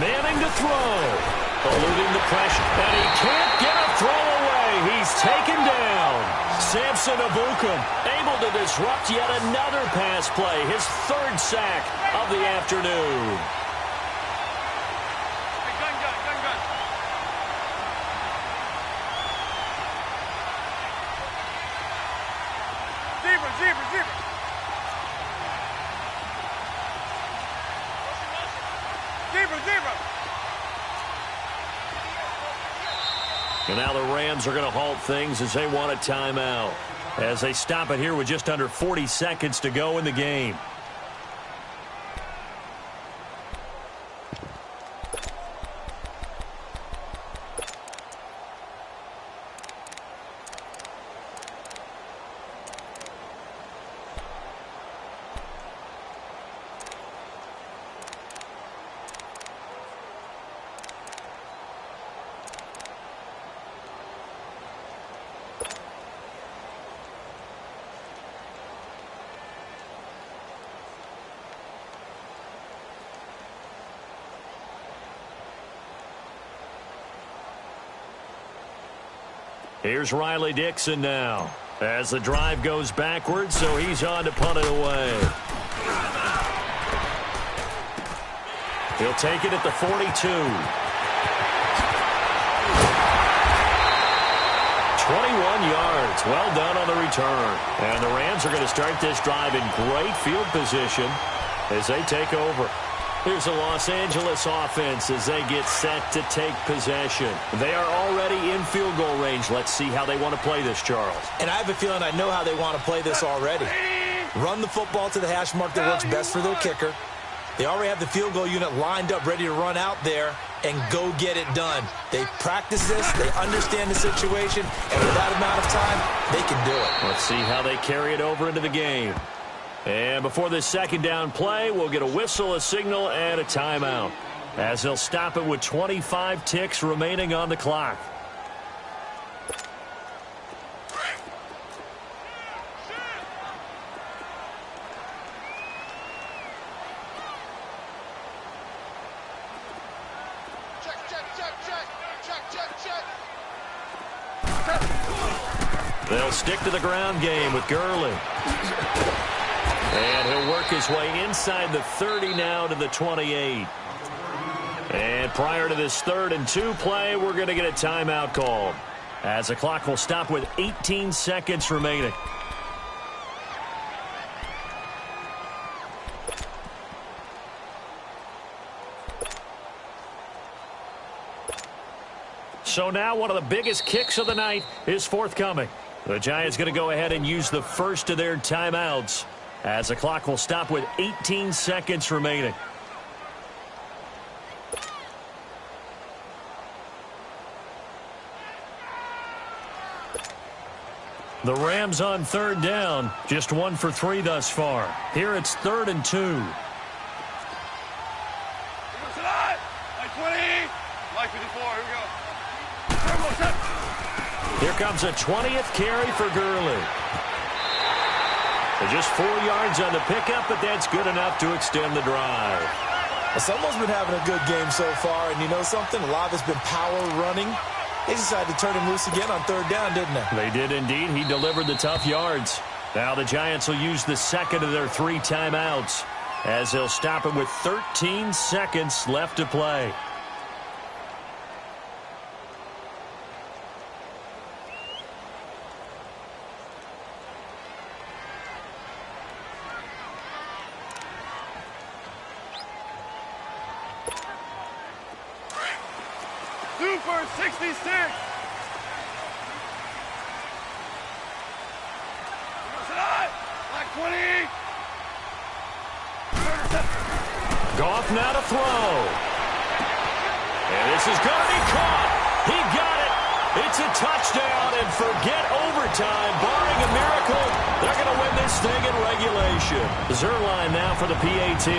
Manning to throw. Eluding the pressure. And he can't get a throw away. He's taken down. Samson Ebukam able to disrupt yet another pass play. His third sack of the afternoon. Zebra. And now the Rams are going to halt things as they want a timeout. As they stop it here with just under 40 seconds to go in the game. Here's Riley Dixon now as the drive goes backwards, so he's on to punt it away. He'll take it at the 42. 21 yards. Well done on the return. And the Rams are going to start this drive in great field position as they take over. Here's the Los Angeles offense as they get set to take possession. They are already in field goal range. Let's see how they want to play this, Charles. And I have a feeling I know how they want to play this already. Run the football to the hash mark that works best for their kicker. They already have the field goal unit lined up, ready to run out there and go get it done. They practice this. They understand the situation. And with that amount of time, they can do it. Let's see how they carry it over into the game. And before this second down play, we'll get a whistle, a signal, and a timeout as they'll stop it with 25 ticks remaining on the clock. They'll stick to the ground game with Gurley. And he'll work his way inside the 30 now to the 28. And prior to this 3rd and 2 play, we're going to get a timeout called as the clock will stop with 18 seconds remaining. So now one of the biggest kicks of the night is forthcoming. The Giants going to go ahead and use the first of their timeouts as the clock will stop with 18 seconds remaining. The Rams on third down, just 1 for 3 thus far. Here it's 3rd and 2. Like 20, like 54, here we go. Here comes a 20th carry for Gurley. Just 4 yards on the pickup, but that's good enough to extend the drive. Well, someone's been having a good game so far, and you know something? A lot of it's been power running. They decided to turn him loose again on third down, didn't they? They did indeed. He delivered the tough yards. Now the Giants will use the second of their 3 timeouts as they'll stop it with 13 seconds left to play. Super 66. Like 20. Goff now to throw. And this is going to be caught. He got it. It's a touchdown, and forget overtime. Barring a miracle, they're going to win this thing in regulation. Zerline now for the PAT.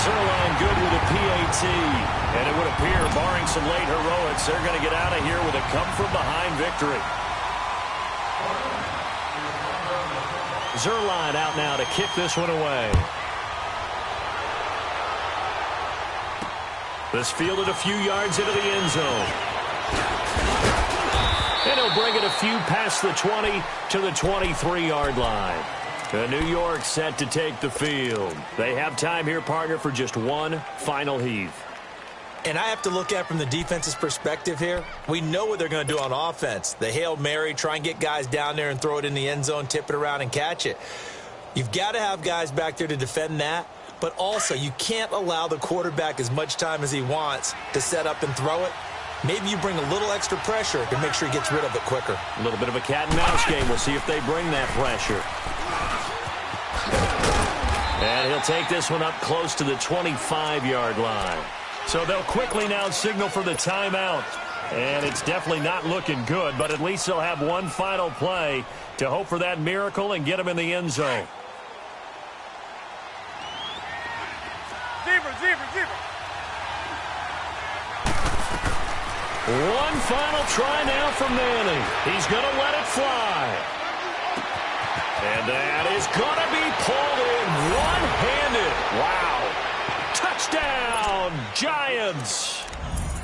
Zerline good with a PAT. And it would appear, barring some late heroics, they're going to get out of here with a come-from-behind victory. Zerline out now to kick this one away. This fielded a few yards into the end zone. And he'll bring it a few past the 20 to the 23-yard line. New York set to take the field. They have time here, partner, for just one final heave. And I have to look at from the defense's perspective here. We know what they're going to do on offense. The Hail Mary, try and get guys down there and throw it in the end zone, tip it around and catch it. You've got to have guys back there to defend that. But also, you can't allow the quarterback as much time as he wants to set up and throw it. Maybe you bring a little extra pressure to make sure he gets rid of it quicker. A little bit of a cat and mouse game. We'll see if they bring that pressure. And he'll take this one up close to the 25-yard line. So they'll quickly now signal for the timeout. And it's definitely not looking good, but at least they'll have one final play to hope for that miracle and get him in the end zone. Zebra. One final try now from Manning. He's going to let it fly. And that is going to be pulled in one-handed. Wow. Touchdown, Giants.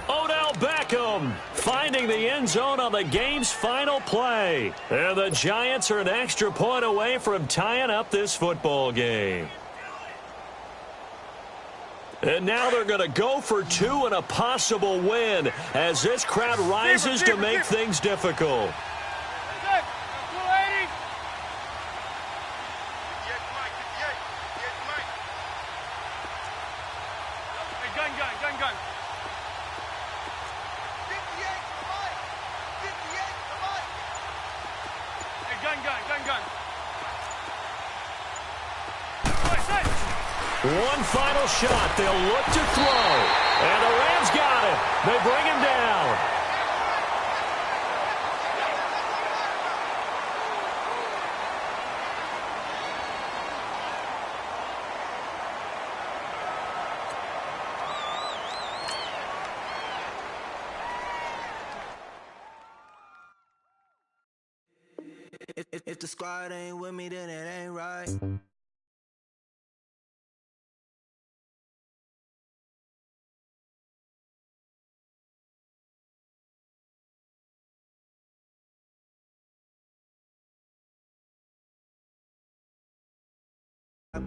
Odell Beckham finding the end zone on the game's final play. And the Giants are an extra point away from tying up this football game. And now they're going to go for 2 and a possible win as this crowd rises to make things difficult. Gun. One final shot. They'll look to throw. And the Rams got it. They bring him down. If the squad ain't with me, then it ain't right.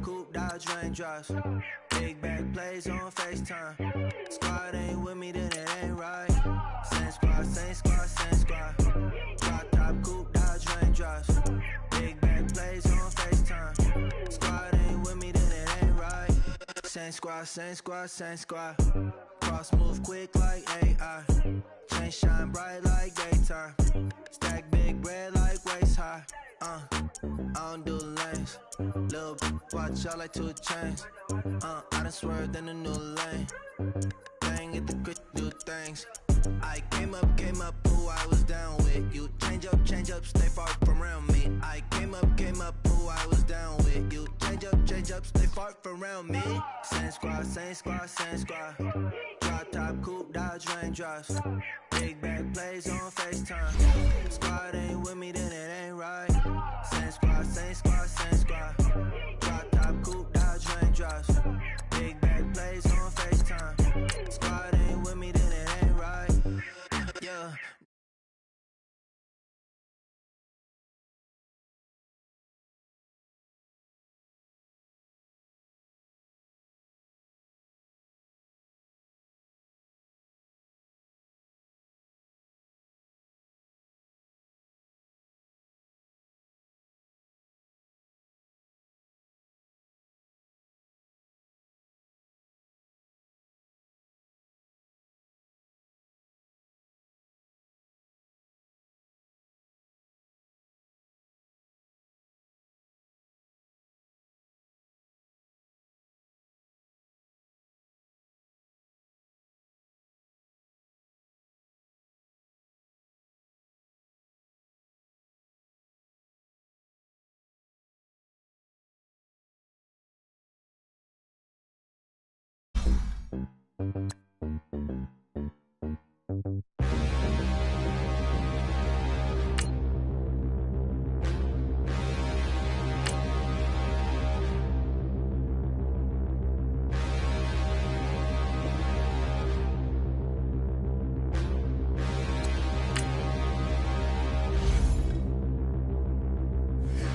Coupe, Dodge, raindrops. Big back plays on FaceTime. Squad ain't with me, then it ain't right. Same squad. Drop top, coupe, Dodge, raindrops. Big back plays on FaceTime. Squad ain't with me, then it ain't right. Same squad, same squad, same squad. Cross move quick like AI. Chain shine bright like daytime. Stack big bread like waist high. I don't do lanes. Little watch out like 2 chains. I done swerved in a new lane. Bang at the grit, do things. I came up, who I was down with. You change up, stay far from around me. I came up, who I was down with. You change up, stay far from around me. Same squad, same squad, same squad. Drop top, coupe, Dodge raindrops. Big bag plays on FaceTime. Squad ain't with me, then it ain't right. Same squad, same squad, same squad. Drop top, coupe, Dodge raindrops. Big bag plays on FaceTime. Squad ain't with me, then it ain't right. Yeah.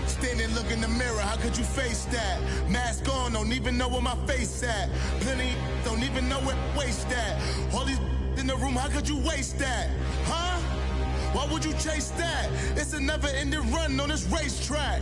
Standing, look in the mirror, how could you face that? Mask on, don't even know where my face at. Plenty, don't even know where waste at. All these in the room, how could you waste that? Huh? Why would you chase that? It's a never-ending run on this racetrack.